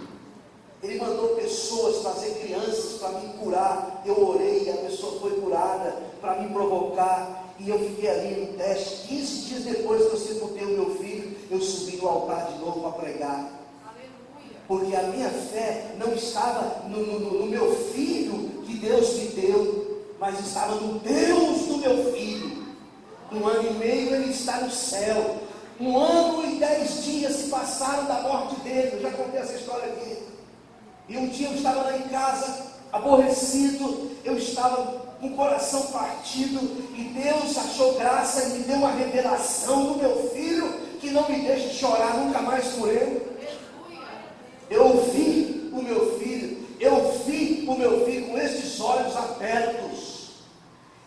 Ele mandou pessoas trazer crianças para me curar. Eu orei, a pessoa foi curada para me provocar, e eu fiquei ali no teste. 15 dias depois que eu sepultei o meu filho, eu subi no altar de novo para pregar. Porque a minha fé não estava no meu filho que Deus me deu, mas estava no Deus do meu filho. 1 ano e meio ele está no céu. 1 ano e 10 dias se passaram da morte dele. Eu já contei essa história aqui. E um dia eu estava lá em casa, aborrecido, eu estava com o coração partido, e Deus achou graça e me deu uma revelação do meu filho, que não me deixa chorar nunca mais por ele. Eu vi o meu filho com estes olhos abertos,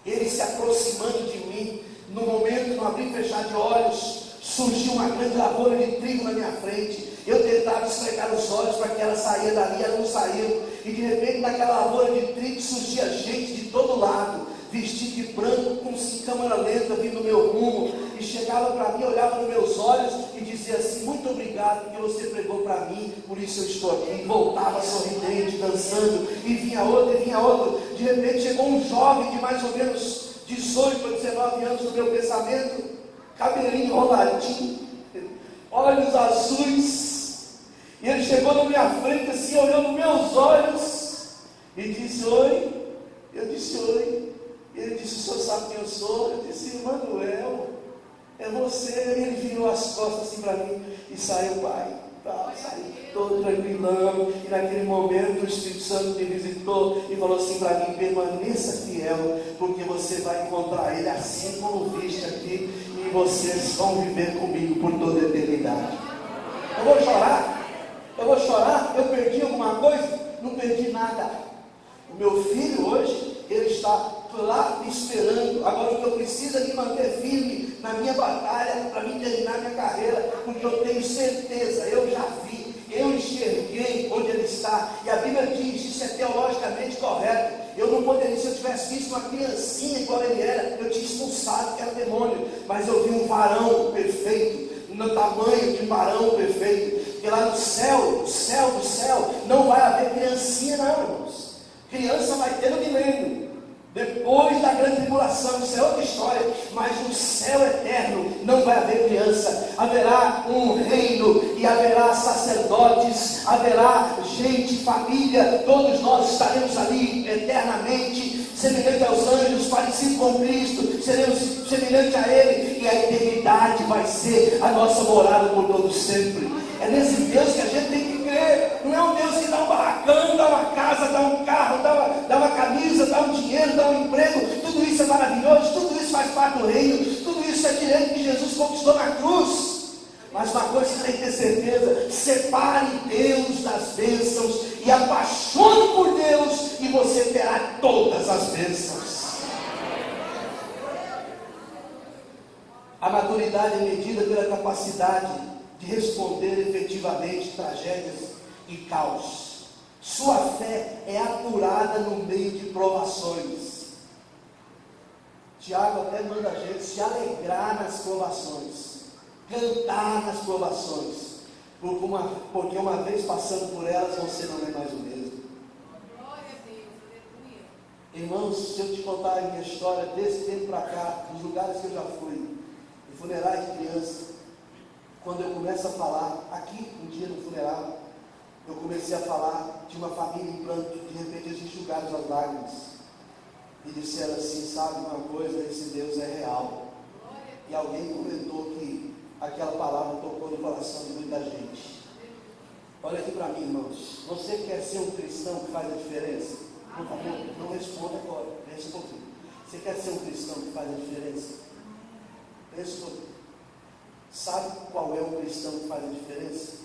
ele se aproximando de mim. No momento, no abrir e fechar de olhos, surgiu uma grande lavoura de trigo na minha frente. Eu tentava esfregar os olhos para que ela saia dali, ela não saiu. E de repente, naquela lavoura de trigo, surgia gente de todo lado, vestido de branco, com câmera lenta, vindo no meu rumo, e chegava para mim, olhava nos meus olhos e dizia assim: muito obrigado, porque você pregou para mim, por isso eu estou aqui. E voltava sorridente, dançando, e vinha outro, e vinha outro. De repente chegou um jovem de mais ou menos 18 a 19 anos no meu pensamento, cabelinho enroladinho, olhos azuis, e ele chegou na minha frente assim, olhou nos meus olhos e disse: oi. Eu disse: oi. Ele disse: o senhor sabe quem eu sou? Eu disse: Manuel, é você. E ele virou as costas assim para mim e saiu, pai. Saiu todo tranquilão. E naquele momento o Espírito Santo me visitou e falou assim para mim: permaneça fiel, porque você vai encontrar ele assim como viste aqui, e vocês vão viver comigo por toda a eternidade. Eu vou chorar? Eu perdi alguma coisa? Não perdi nada. O meu filho hoje, ele está lá me esperando. Agora o que eu preciso é me manter firme na minha batalha, para mim terminar minha carreira, porque eu tenho certeza, eu já vi, eu enxerguei onde ele está, e a Bíblia diz, isso é teologicamente correto. Eu não poderia, se eu tivesse visto uma criancinha igual ele era, eu tinha expulsado, que era demônio, mas eu vi um varão perfeito, no tamanho de um varão perfeito, porque lá no céu, do céu, não vai haver criancinha não, irmãos. Criança vai ter no milênio, depois da grande tribulação. Isso é outra história, mas no céu eterno não vai haver criança. Haverá um reino, e haverá sacerdotes, haverá gente, família. Todos nós estaremos ali eternamente, semelhante aos anjos, parecido com Cristo, seremos semelhante a Ele, e a eternidade vai ser a nossa morada por todo sempre. É nesse Deus que a gente tem que crer. Não é um Deus que dá um barracão, dá uma casa, dá um carro, dá uma camisa, dá um dinheiro, dá um emprego. Tudo isso é maravilhoso, tudo isso faz parte do reino, tudo isso é direito que Jesus conquistou na cruz. Mas uma coisa você tem que ter certeza: separe Deus das bênçãos e apaixone por Deus, e você terá todas as bênçãos. A maturidade é medida pela capacidade de responder efetivamente tragédias e caos. Sua fé é apurada no meio de provações. Tiago até manda a gente se alegrar nas provações. cantar nas provações, porque uma vez passando por elas, você não é mais o mesmo. Irmãos, se eu te contar a minha história desse tempo para cá, dos lugares que eu já fui, em funerais de criança, quando eu começo a falar, aqui um dia no funeral, eu comecei a falar de uma família em pranto, de repente eles enxugaram as lágrimas e disseram assim: sabe uma coisa, esse Deus é real. E alguém comentou que aquela palavra tocou no coração de muita gente. Olha aqui para mim, irmãos, você quer ser um cristão que faz a diferença? Por favor, não responda agora, pensa um pouquinho. Você quer ser um cristão que faz a diferença? Pensa um pouquinho. Sabe qual é o cristão que faz a diferença?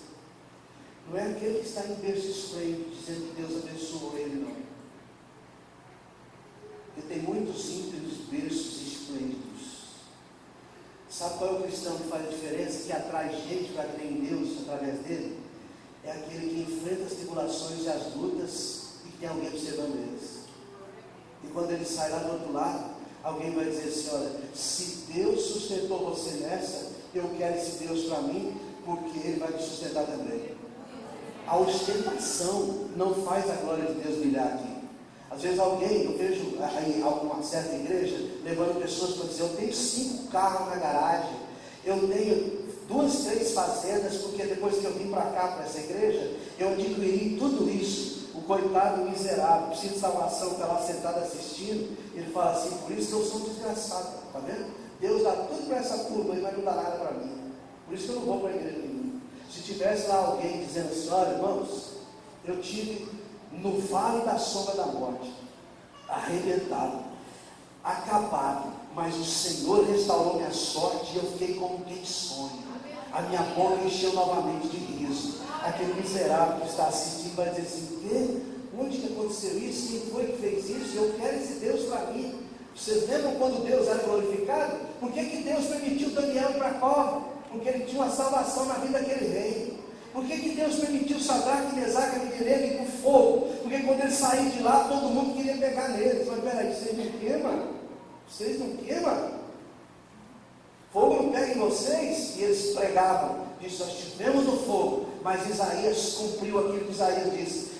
Não é aquele que está em berço esplêndido, dizendo que Deus abençoou ele, não. Porque tem muitos íntegros berços esplêndidos. Sabe qual é o cristão que faz a diferença, que atrai gente para crer em Deus através dele? É aquele que enfrenta as tribulações e as lutas e que tem alguém observando eles. E quando ele sai lá do outro lado, alguém vai dizer assim: olha, se Deus sustentou você nessa, eu quero esse Deus para mim, porque Ele vai te sustentar também. A ostentação não faz a glória de Deus brilhar aqui. Às vezes eu vejo em alguma certa igreja, levando pessoas para dizer: eu tenho 5 carros na garagem, eu tenho 2, 3 fazendas, porque depois que eu vim para cá, para essa igreja, eu adquiri tudo isso. O coitado miserável, precisa de salvação, está lá sentado assistindo, ele fala assim: por isso que eu sou um desgraçado, está vendo? Deus dá tudo para essa turma e mas não dá nada para mim. Por isso que eu não vou para a igreja nenhuma. Se tivesse lá alguém dizendo assim: olha, irmãos, eu tive no vale da sombra da morte, arrebentado, acabado, mas o Senhor restaurou minha sorte e eu fiquei como quem sonha. A minha boca encheu novamente de riso. Aquele miserável que está assistindo vai dizer assim: quê? Onde que aconteceu isso? Quem foi que fez isso? Eu quero esse Deus para mim. Vocês lembram quando Deus era glorificado? Por que Deus permitiu Daniel ir para a cova? Porque ele tinha uma salvação na vida daquele rei. Por que Deus permitiu Sadraque, Mesaque e Abednego ir para o fogo? Porque quando eles saíram de lá, todo mundo queria pegar neles. Mas peraí, vocês não queimam? Vocês não queimam? Fogo não pega em vocês? E eles pregavam: diz, nós estivemos no fogo, mas Isaías cumpriu aquilo que Isaías disse: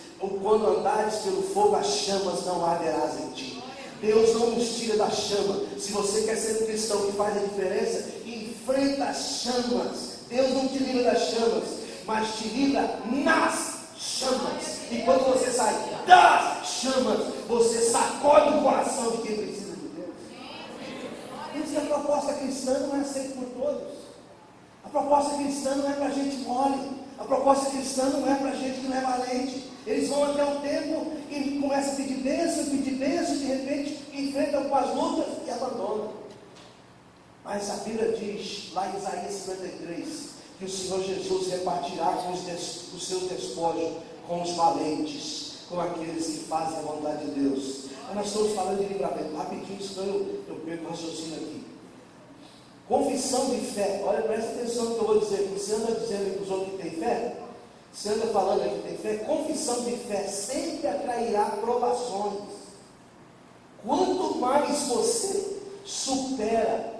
quando andares pelo fogo, as chamas não arderás em ti. Deus não nos tira da chama. Se você quer ser um cristão que faz a diferença, enfrenta as chamas. Deus não te livra das chamas, mas te livra nas chamas. E quando você sai das chamas, você sacode o coração de quem precisa de Deus. Por isso que a proposta cristã não é aceita por todos. A proposta cristã não é para gente mole. A proposta cristã não é para gente que não é valente. Eles vão até o tempo e começam a pedir bênção, de repente enfrentam com as lutas e abandonam. Mas a Bíblia diz, lá em Isaías 53, que o Senhor Jesus repartirá com os seus despojos com os valentes, com aqueles que fazem a vontade de Deus. Mas nós estamos falando de livramento. Rapidinho, senão eu perco o raciocínio aqui. Confissão de fé. Olha, presta atenção no que eu vou dizer. Você anda dizendo para os outros que tem fé? Você anda falando aí que tem fé? Confissão de fé sempre atrairá provações. Quanto mais você supera,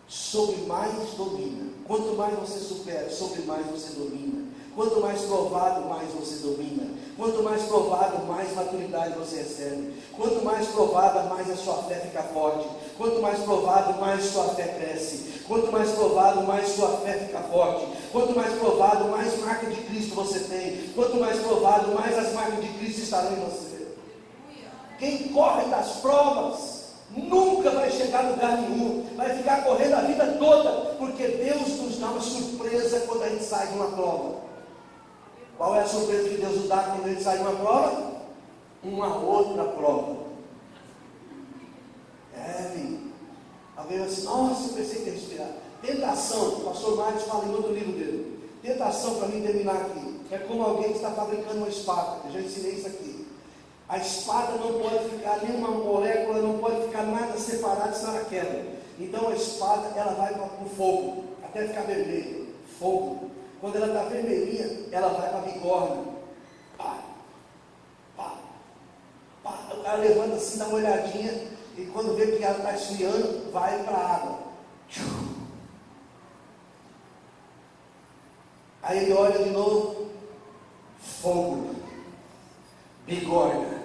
sobre mais domina. Quanto mais você supera, sobre mais você domina. Quanto mais provado, mais você domina. Quanto mais provado, mais maturidade você recebe. Quanto mais provado, mais a sua fé fica forte. Quanto mais provado, mais sua fé cresce. Quanto mais provado, mais sua fé fica forte. Quanto mais provado, mais marca de Cristo você tem. Quanto mais provado, mais as marcas de Cristo estarão em você. Quem corre das provas nunca vai chegar a lugar nenhum. Vai ficar correndo a vida toda, porque Deus nos dá uma surpresa quando a gente sai de uma prova. Qual é a surpresa que Deus nos dá quando a gente sai de uma prova? Uma outra prova. Alguém vai assim: nossa, eu pensei que ia respirar. Tentação, o pastor Marcos fala em outro livro dele. Tentação, para mim terminar aqui, é como alguém que está fabricando uma espada. Eu já ensinei isso aqui. A espada não pode ficar, nenhuma molécula, não pode ficar nada separado, senão ela quebra. Então a espada, ela vai para o fogo, até ficar vermelha. Fogo. Quando ela está vermelhinha, ela vai para a bigorna. Pá, pá, pá. O cara levanta assim, dá uma olhadinha, e quando vê que ela está esfriando, vai para a água. Aí ele olha de novo, fogo, bigorna,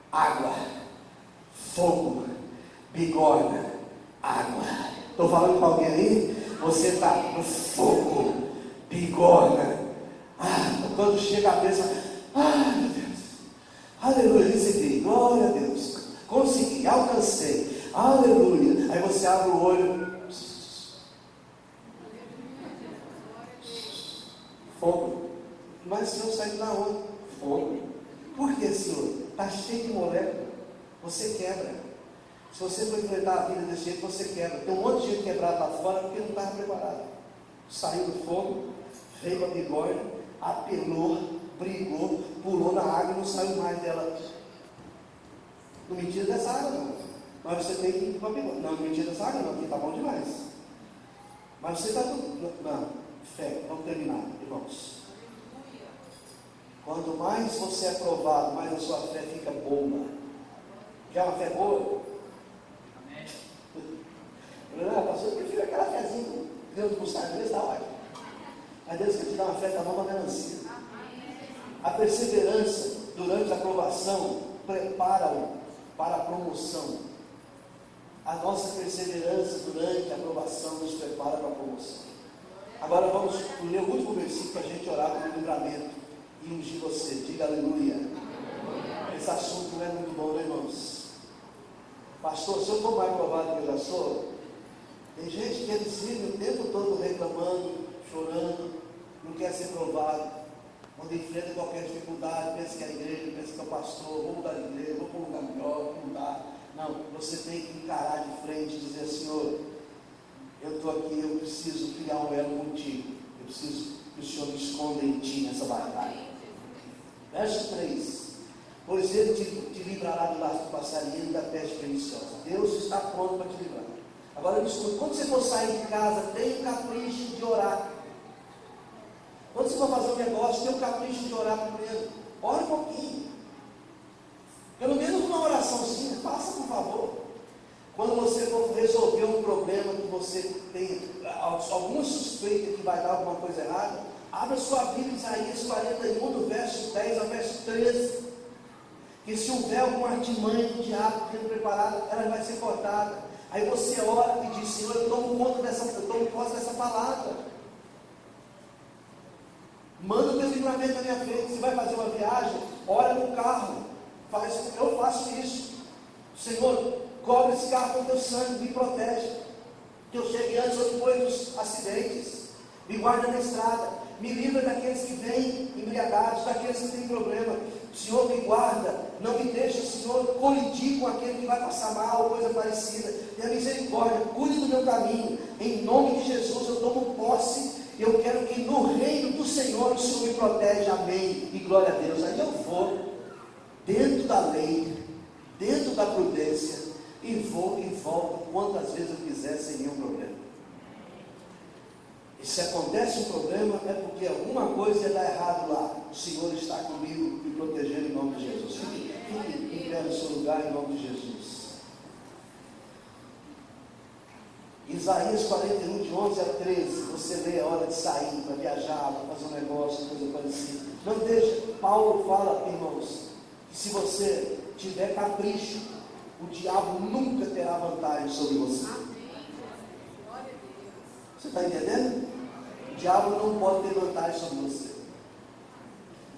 água, fogo, bigorna, água. Estou falando com alguém aí? Você está no fogo, bigorna. Quando chega a bênção, meu Deus, aleluia, recebi, glória a Deus, consegui, alcancei, aleluia. Aí você abre o olho, fogo. Mas Senhor, sai da onde? Fogo. Por que, Senhor? Está cheio de molécula. Você quebra. Se você for enfrentar a vida desse jeito, você quebra. Tem um monte de gente quebrado lá fora porque não estava preparado. Saiu do fogo, veio a bigorna, apelou, brigou, pulou na água e não saiu mais dela. Não me tira dessa água não. Mas você tem que ir para a bigorna. Não me tira dessa água não, porque está bom demais. Mas você está tudo. Não, fé, vamos terminar, irmãos. Quanto mais você é provado, mais a sua fé fica boa. Quer uma fé boa? Não, pastor, eu prefiro aquela fezinha. Deus buscar Deus está ótimo. Mas Deus quer te dar uma fé da mão da melancia. A perseverança durante a provação prepara-o para a promoção. A nossa perseverança durante a provação nos prepara para a promoção. Agora vamos ler o último versículo para a gente orar pelo livramento e ungir você. Diga aleluia. Esse assunto não é muito bom, né, irmãos? Pastor, se eu for mais provado que eu já sou, tem gente que eles vivem o tempo todo reclamando, chorando, não quer ser provado. Quando enfrenta qualquer dificuldade, pensa que é a igreja, pensa que é o pastor, vou mudar de igreja, vou para um lugar melhor, vou mudar. Não, você tem que encarar de frente e dizer, Senhor, eu estou aqui, eu preciso criar um elo contigo. Eu preciso que o Senhor me esconda em ti nessa batalha. Verso 3. Pois ele te livrará do laço do passarinho e da peste perniciosa. Deus está pronto para te livrar. Agora me escuta, quando você for sair de casa, tenha o capricho de orar. Quando você for fazer um negócio, tenha o capricho de orar primeiro. Ora um pouquinho. Pelo menos uma oraçãozinha, faça por favor. Quando você for resolver um problema que você tem alguma suspeita que vai dar alguma coisa errada, abra sua Bíblia, Isaías 41, do verso 10 ao verso 13. Que se houver alguma artimanha do diabo sendo preparada, ela vai ser cortada. Aí você ora e diz, Senhor, eu tomo posse dessa palavra. Manda o teu livramento na minha frente. Você vai fazer uma viagem, ora no carro. Eu faço isso. Senhor, cobre esse carro com teu sangue, me protege. Que eu chegue antes ou depois dos acidentes. Me guarda na estrada. Me livra daqueles que vêm embriagados, daqueles que têm problema. Senhor, me guarda. Não me deixa, Senhor, colidir com aquele que vai passar mal ou coisa parecida. Tenha misericórdia, cuide do meu caminho. Em nome de Jesus, eu tomo posse. Eu quero que no reino do Senhor o Senhor me protege. Amém. E glória a Deus. Aí eu vou dentro da lei, dentro da prudência, e vou e volto quantas vezes eu quiser sem nenhum problema. E se acontece um problema, é porque alguma coisa ia dar errado lá. O Senhor está comigo, me protegendo em nome de Jesus. Fique em pé no seu lugar em nome de Jesus. Isaías 41, de 11 a 13. Você lê a hora de sair, para viajar, para fazer um negócio, coisa parecida. Não deixa. Paulo fala, irmãos, que se você tiver capricho, o diabo nunca terá vantagem sobre você. Você está entendendo? O diabo não pode ter vantagem sobre você.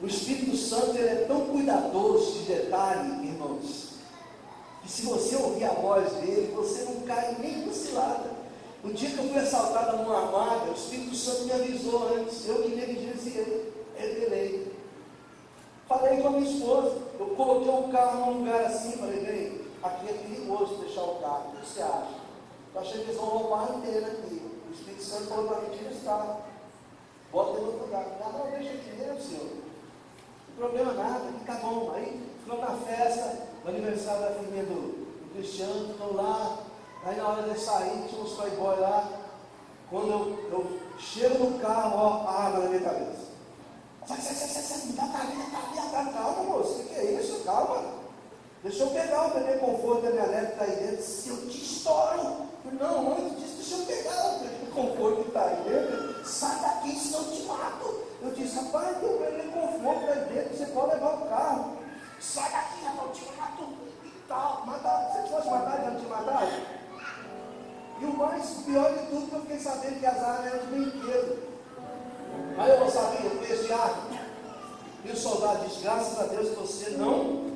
O Espírito Santo, ele é tão cuidadoso de detalhe, irmãos, que se você ouvir a voz dele, você não cai nem por cilada. O dia que eu fui assaltada numa armada, o Espírito Santo me avisou antes, eu que negligenciei, revelei. Falei com a minha esposa, eu coloquei o carro num lugar assim, falei, bem, aqui é perigoso deixar o carro, o que você acha? Eu achei que eles vão roubar a antena aqui. O Espírito Santo falou para mim, tira esse carro, bota em outro lugar. Não, deixa aqui mesmo, Senhor. Não tem problema nada, aqui tá bom. Aí, ficamos na festa, no aniversário da filhinha do Cristiano, estão lá. Aí na hora de sair, tinha uns playboy lá. Quando eu chego no carro, ó, a água na minha cabeça. Sai, me dá carinha, calma, moço, o que é isso? Calma. Deixa eu pegar o bebê conforto da minha neta que está aí dentro. Se eu te estouro. Não, antes disso, deixa eu pegar o bebê conforto que está aí dentro. sai daqui, senão eu te mato. Eu disse, rapaz, eu peguei conforto aí dentro, você pode levar o carro. Sai daqui, rapaz, eu te mato e tal. Se fosse matar, já não te mataram? E o mais pior de tudo, que eu fiquei sabendo que as armas eram de brinquedo. Mas eu não sabia, eu conheço de arma. E o soldado disse, graças a Deus que você não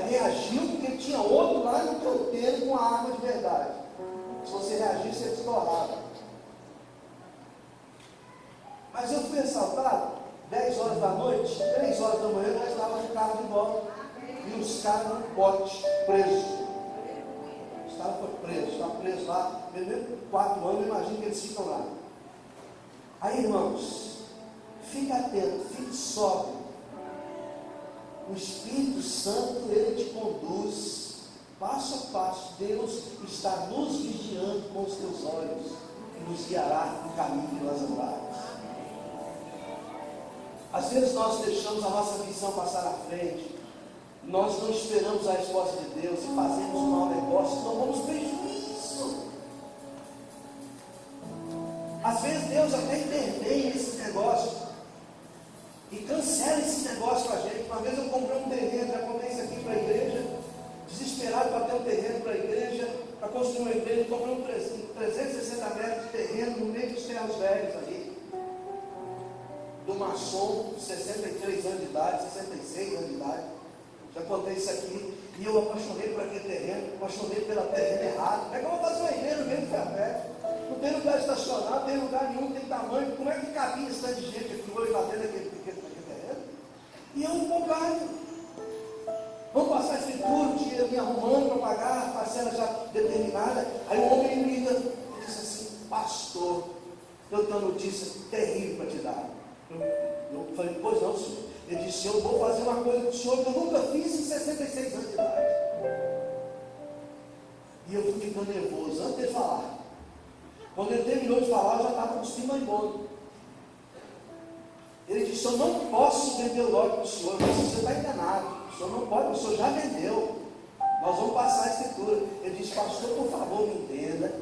reagiu, porque tinha outro lá no canteiro com a arma de verdade. Se você reagisse, você estourava. Mas eu fui assaltado, 10 horas da noite, 3 horas da manhã, nós estávamos no carro de volta. E os caras no bote, presos. Os caras foram presos, estavam presos lá, mesmo 4 anos, imagina que eles ficam lá. Aí, irmãos, fique atento, fique sóbrio. O Espírito Santo, ele te conduz passo a passo. Deus está nos vigiando com os teus olhos e nos guiará no caminho que nós andarmos. Às vezes nós deixamos a nossa missão passar à frente, nós não esperamos a resposta de Deus e fazemos um mau negócio, então vamos prejuízo. Às vezes Deus até intervém nesse negócio e cancela esse negócio com a gente. Uma vez eu comprei um terreno, já contei isso aqui para a igreja, desesperado para ter um terreno para a igreja, para construir uma igreja. Comprei um 360 metros de terreno no meio dos terrenos velhos ali, do maçom, 63 anos de idade, 66 anos de idade. Já contei isso aqui. E eu apaixonei por aquele terreno, apaixonei pela terreno errado. Como é que eu vou fazer uma igreja no meio do ferro? Não tem lugar estacionado, não tem lugar nenhum, não tem tamanho. Como é que cabia esse tanto de gente aqui hoje lá dentro daquele terreno? E eu empolgado. Vamos passar a escritura, o dinheiro me arrumando para pagar a parcela já determinada. Aí o homem me liga e disse assim, pastor, eu tenho uma notícia terrível para te dar. Eu falei, pois não, senhor. Ele disse, eu vou fazer uma coisa para o senhor que eu nunca fiz em 66 anos de idade. E eu fui ficando nervoso antes de falar. Quando ele terminou de falar, eu já estava cuspindo e embora. Ele disse, eu não posso vender o lote para o senhor, mas você está enganado. O senhor não pode, o senhor já vendeu. Nós vamos passar a escritura. Ele disse, pastor, por favor, me entenda.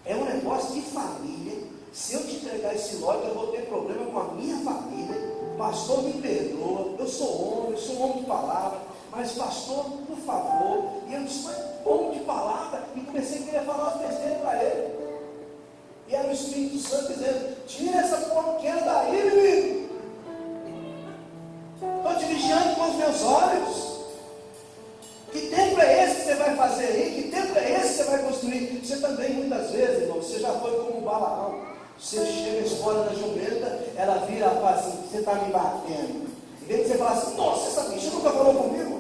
É um negócio de família. Se eu te entregar esse lote, eu vou ter problema com a minha família. Pastor, me perdoa. Eu sou um homem de palavra. Mas pastor, por favor. E eu disse, mas homem de palavra. E comecei a querer falar as besteiras para ele. E era o Espírito Santo dizendo, tira essa porqueira daí, menino. Estou te vigiando com os meus olhos. Que tempo é esse que você vai fazer aí? Que tempo é esse que você vai construir? Você também, muitas vezes, irmão, você já foi como um Balaão. Você chega a escola da jumenta, ela vira e fala assim, você está me batendo. Em vez de você falar assim, nossa, essa bicha nunca falou comigo.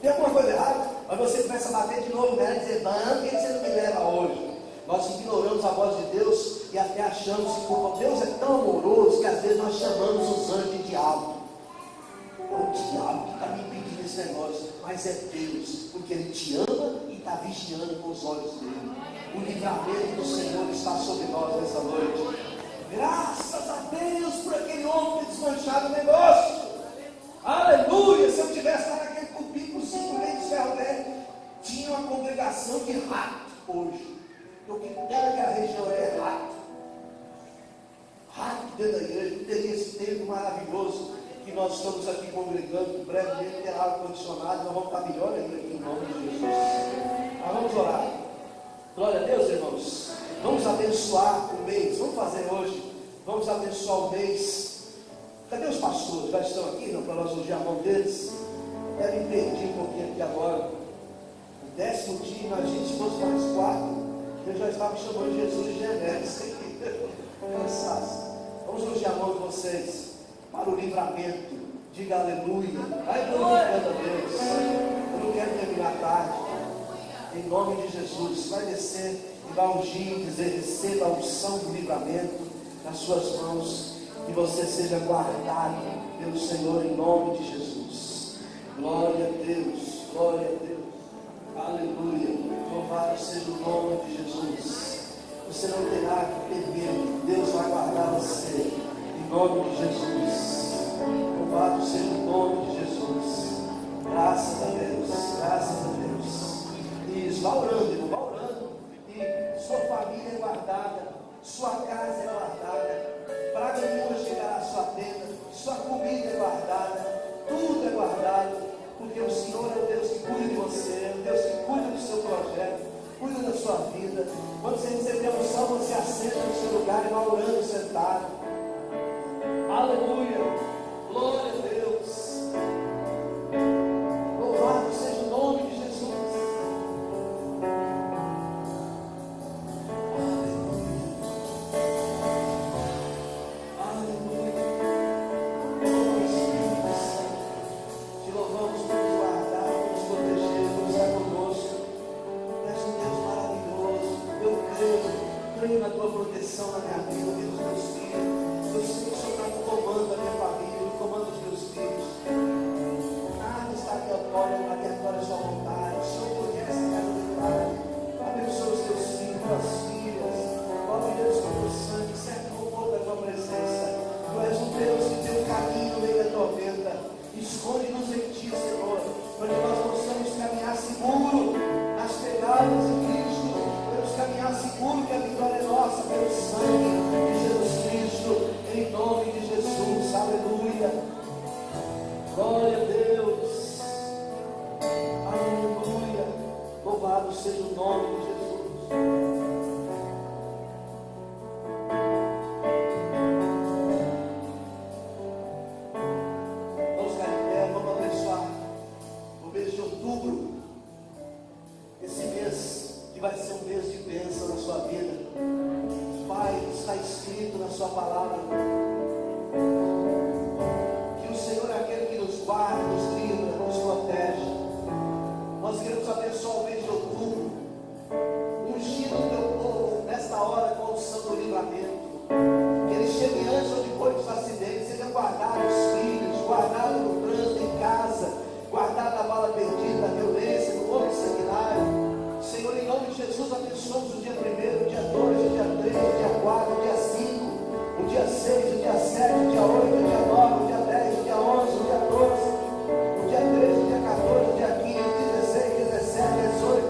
Tem alguma coisa errada? Mas você começa a bater de novo nela e dizer, por que você não me leva hoje? Nós ignoramos a voz de Deus e até achamos que Deus é tão amoroso que às vezes nós chamamos os anjos de diabo. É o diabo que está me impedindo esse negócio, mas é Deus, porque Ele te ama e está vigiando com os olhos dele. O livramento do Senhor está sobre nós nessa noite. Graças a Deus por aquele homem que desmanchado o negócio. Aleluia! Se eu tivesse lá naquele cubículozinho no meio do ferro velho, tinha uma congregação de rato hoje. O que tem naquela região é rato. Rato dentro da igreja. Teria esse tempo maravilhoso que nós estamos aqui congregando. Brevemente terá ar-condicionado. Nós vamos estar melhor ainda aqui em nome de Jesus. Mas vamos orar. Glória a Deus, irmãos. Vamos abençoar o mês. Vamos fazer hoje. Vamos abençoar o mês. Cadê os pastores? Já estão aqui? Não, para nós hoje a mão deles. Até me perdi um pouquinho aqui agora. O 10º dia, imagine se fosse mais 4. Eu já estava chamando Jesus de genérico. Vamos hoje a mão de vocês para o livramento. Diga aleluia. Vai glorificando a Deus. Eu não quero terminar tarde. Em nome de Jesus, vai descer e vai ungir, dizer, receba a unção do livramento nas suas mãos, que você seja guardado pelo Senhor em nome de Jesus. Glória a Deus, glória a Deus. Aleluia. Louvado seja o nome de Jesus. Você não terá que ter medo. Deus vai guardar você em nome de Jesus. Louvado seja o nome de Jesus. Graças a Deus, graças a Deus. Isso, vá orando, irmão, vá orando. E sua família é guardada, sua casa vida. Quando você receber a unção, você assenta no seu lugar e vai orando sentado. Aleluia. Glória a Deus. Louvado seja o nome de Jesus. Aleluia. Oh, Espírito Santo, te louvamos por nos guardar, por nos proteger, por estar conosco. És um Deus maravilhoso. Eu creio na tua proteção na minha vida, na vida dos meus filhos. Eu sei que o Senhor está no comando da minha família, no comando dos meus filhos. Nada está aleatório à sua vontade. O Senhor conhece cada detalhe. Abençoa os teus filhos, tuas filhas. Ó Deus, com o teu sangue, cerca o povo da tua presença. Tu és um Deus que tem um caminho no meio da tormenta. Esconde-nos em ti, Senhor, para que nós possamos caminhar seguro nas pegadas de Cristo. Podemos caminhar seguro que a vitória é nossa pelo sangue de Jesus Cristo. Em nome de Jesus, aleluia. Glória a Deus. Aleluia. Louvado seja o nome de Jesus. Vamos ficar em pé, vamos abençoar o mês de outubro. Esse mês que vai ser um mês de bênção na sua vida. Pai, está escrito na sua palavra que o Senhor é aquele que nos guarda, nos livra, nos protege. Nós queremos abençoar o mês de outubro, ungindo o teu povo nesta hora com o santo livramento. Que ele chegue antes ou depois dos acidentes, seja guardado os filhos, guardado no trânsito, em casa, guardado da bala perdida, da violência, do homem sanguinário. Senhor, em nome de Jesus, abençoamos o dia 1º, o dia 2, o dia 3, o dia 4, o dia 5, o dia 6, o dia 7, o dia 8, o dia 9, o dia 10, o dia 11, o dia 12, o dia 13, o dia 14, o dia 15, 16, 17, 18,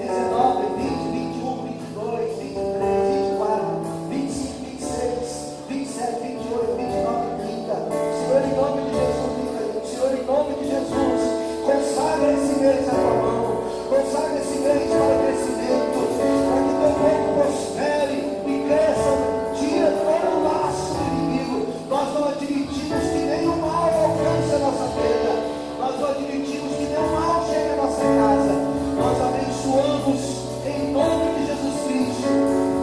19, 20, 21, 22, 23, 24, 25, 26, 27, 28, 29, 30. Senhor, em nome de Jesus, Senhor, em nome de Jesus, consagra esse mês na tua mão. Consagra esse mês para o crescimento, para que teu povo prospere e cresça. Tira todo o laço do inimigo. Nós não admitimos que nenhum mal alcance a nossa vida. Nós não admitimos que nenhum mal chegue à nossa casa. Nós abençoamos em nome de Jesus Cristo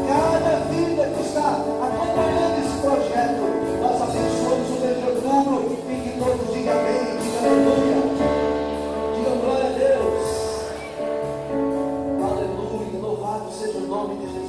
cada vida que está acompanhando esse projeto. Nós abençoamos o mês de outubro e que todos digam amém, digam aleluia, digam glória a Deus. Louvado seja o nome de Jesus.